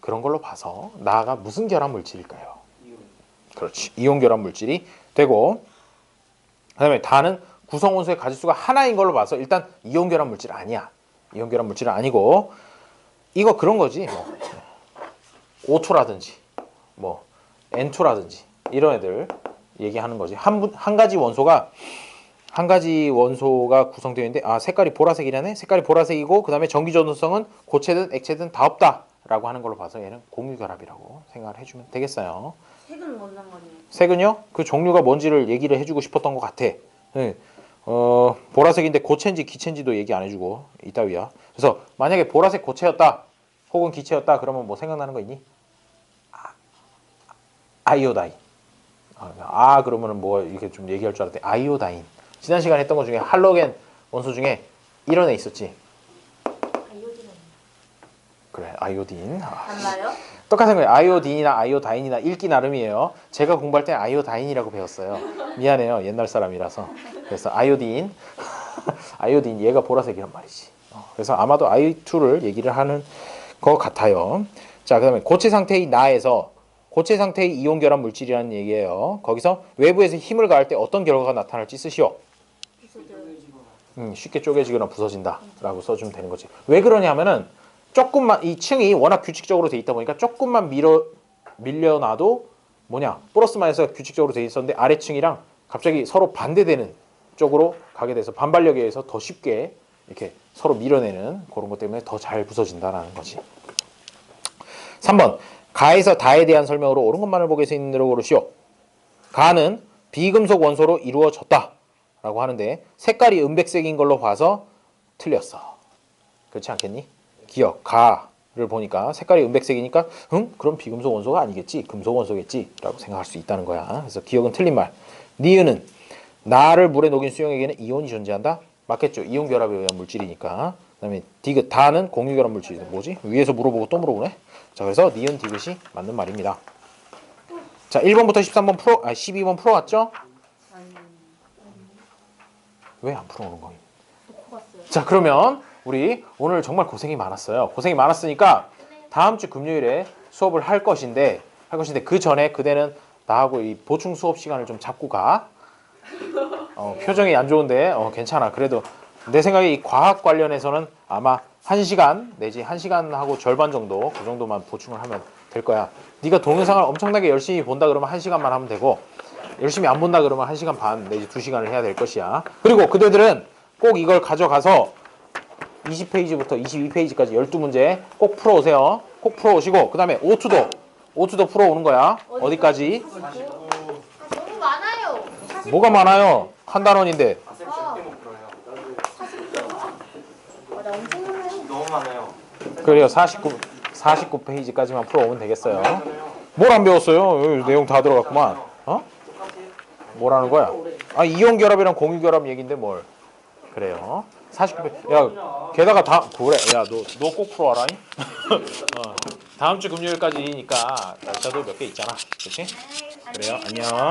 그런 걸로 봐서 나가 무슨 결합 물질일까요? 그렇지. 이온 결합 물질이 되고 그다음에 다는 구성 원소의 가지수가 하나인 걸로 봐서 일단 이온 결합 물질 아니야. 이온 결합 물질은 아니고 이거 그런 거지. 뭐 O2라든지 뭐 N2라든지 이런 애들 얘기하는 거지. 한 가지 원소가 구성되어 있는데 색깔이 보라색이라네. 색깔이 보라색이고 그다음에 전기 전도성은 고체든 액체든 다 없다라고 하는 걸로 봐서 얘는 공유 결합이라고 생각을 해주면 되겠어요. 색은 뭔 상관이에요? 색은요? 그 종류가 뭔지를 얘기를 해주고 싶었던 것 같아. 네. 보라색인데 고체인지 기체인지도 얘기 안 해주고 이따위야. 그래서 만약에 보라색 고체였다 혹은 기체였다 그러면 뭐 생각나는 거 있니? 아이오다인. 그러면은 뭐 이렇게 좀 얘기할 줄 알았더니 아이오다인. 지난 시간에 했던 것 중에 할로겐 원소 중에 이런 애 있었지. 아이오딘. 그래, 아이오딘. 달라요? 똑같은 거예요. 아이오딘이나 아이오다인이나 읽기 나름이에요. 제가 공부할 때 아이오다인이라고 배웠어요. 미안해요. 옛날 사람이라서. 그래서 아이오딘, 아이오딘 얘가 보라색이란 말이지. 그래서 아마도 I2를 얘기를 하는 것 같아요. 자, 그다음에 고체 상태의 나에서 고체 상태의 이온 결합 물질이라는 얘기예요. 거기서 외부에서 힘을 가할 때 어떤 결과가 나타날지 쓰시오. 쉽게 쪼개지거나 부서진다라고 써주면 되는 거지. 왜 그러냐면은 조금만 이 층이 워낙 규칙적으로 돼 있다 보니까 조금만 밀려놔도 뭐냐 플러스 마이너스가 규칙적으로 돼 있었는데 아래층이랑 갑자기 서로 반대되는 쪽으로 가게 돼서 반발력에 의해서 더 쉽게 이렇게 서로 밀어내는 그런 것 때문에 더 잘 부서진다라는 거지. 3번 가에서 다에 대한 설명으로 옳은 것만을 보게 서 있는 대로 고르시오. 가는 비금속 원소로 이루어졌다 라고 하는데 색깔이 은백색인 걸로 봐서 틀렸어. 그렇지 않겠니? 기억 가를 보니까 색깔이 은백색이니까 그럼 비금속 원소가 아니겠지, 금속 원소겠지 라고 생각할 수 있다는 거야. 그래서 기억은 틀린 말. 니은은 나를 물에 녹인 수용액에는 이온이 존재한다. 맞겠죠. 이온 결합에 의한 물질이니까. 그다음에 디귿 다는 공유 결합 물질이 뭐지? 위에서 물어보고 또 물어보네. 자, 그래서 니은 디귿이 맞는 말입니다. 자, 1번부터 13번 풀어 12번 풀어왔죠? 왜 안 풀어오는 거임? 자, 그러면 우리 오늘 정말 고생이 많았어요. 고생이 많았으니까 다음 주 금요일에 수업을 할 것인데 그 전에 그대는 나하고 이 보충 수업 시간을 좀 잡고 가. 표정이 안 좋은데 괜찮아. 그래도 내 생각에 이 과학 관련해서는 아마 1시간 내지 1시간하고 절반 정도 그 정도만 보충을 하면 될 거야. 네가 동영상을 엄청나게 열심히 본다 그러면 1시간만 하면 되고 열심히 안 본다 그러면 1시간 반 내지 2시간을 해야 될 것이야. 그리고 그대들은 꼭 이걸 가져가서 20페이지부터 22페이지까지 12문제 꼭 풀어오세요. 꼭 풀어오시고 그 다음에 오투도 풀어오는 거야. 어디까지? 너무 많아요. 뭐가 많아요? 한 단원인데. 쌤 절대 못 풀어요. 나 엄청 많아요. 너무 많아요. 그래요. 49페이지까지만 풀어오면 되겠어요. 그러잖아요. 뭘 안 배웠어요? 여기 내용 다 들어갔구만. 뭐라는 거야? 이온 결합이랑 공유 결합 얘기인데 뭘? 그래요. 49페이지. 야, 게다가 그래. 야, 너 꼭 풀어와라. 다음 주 금요일까지니까 날짜도 몇 개 있잖아. 그렇지? 그래요. 안녕.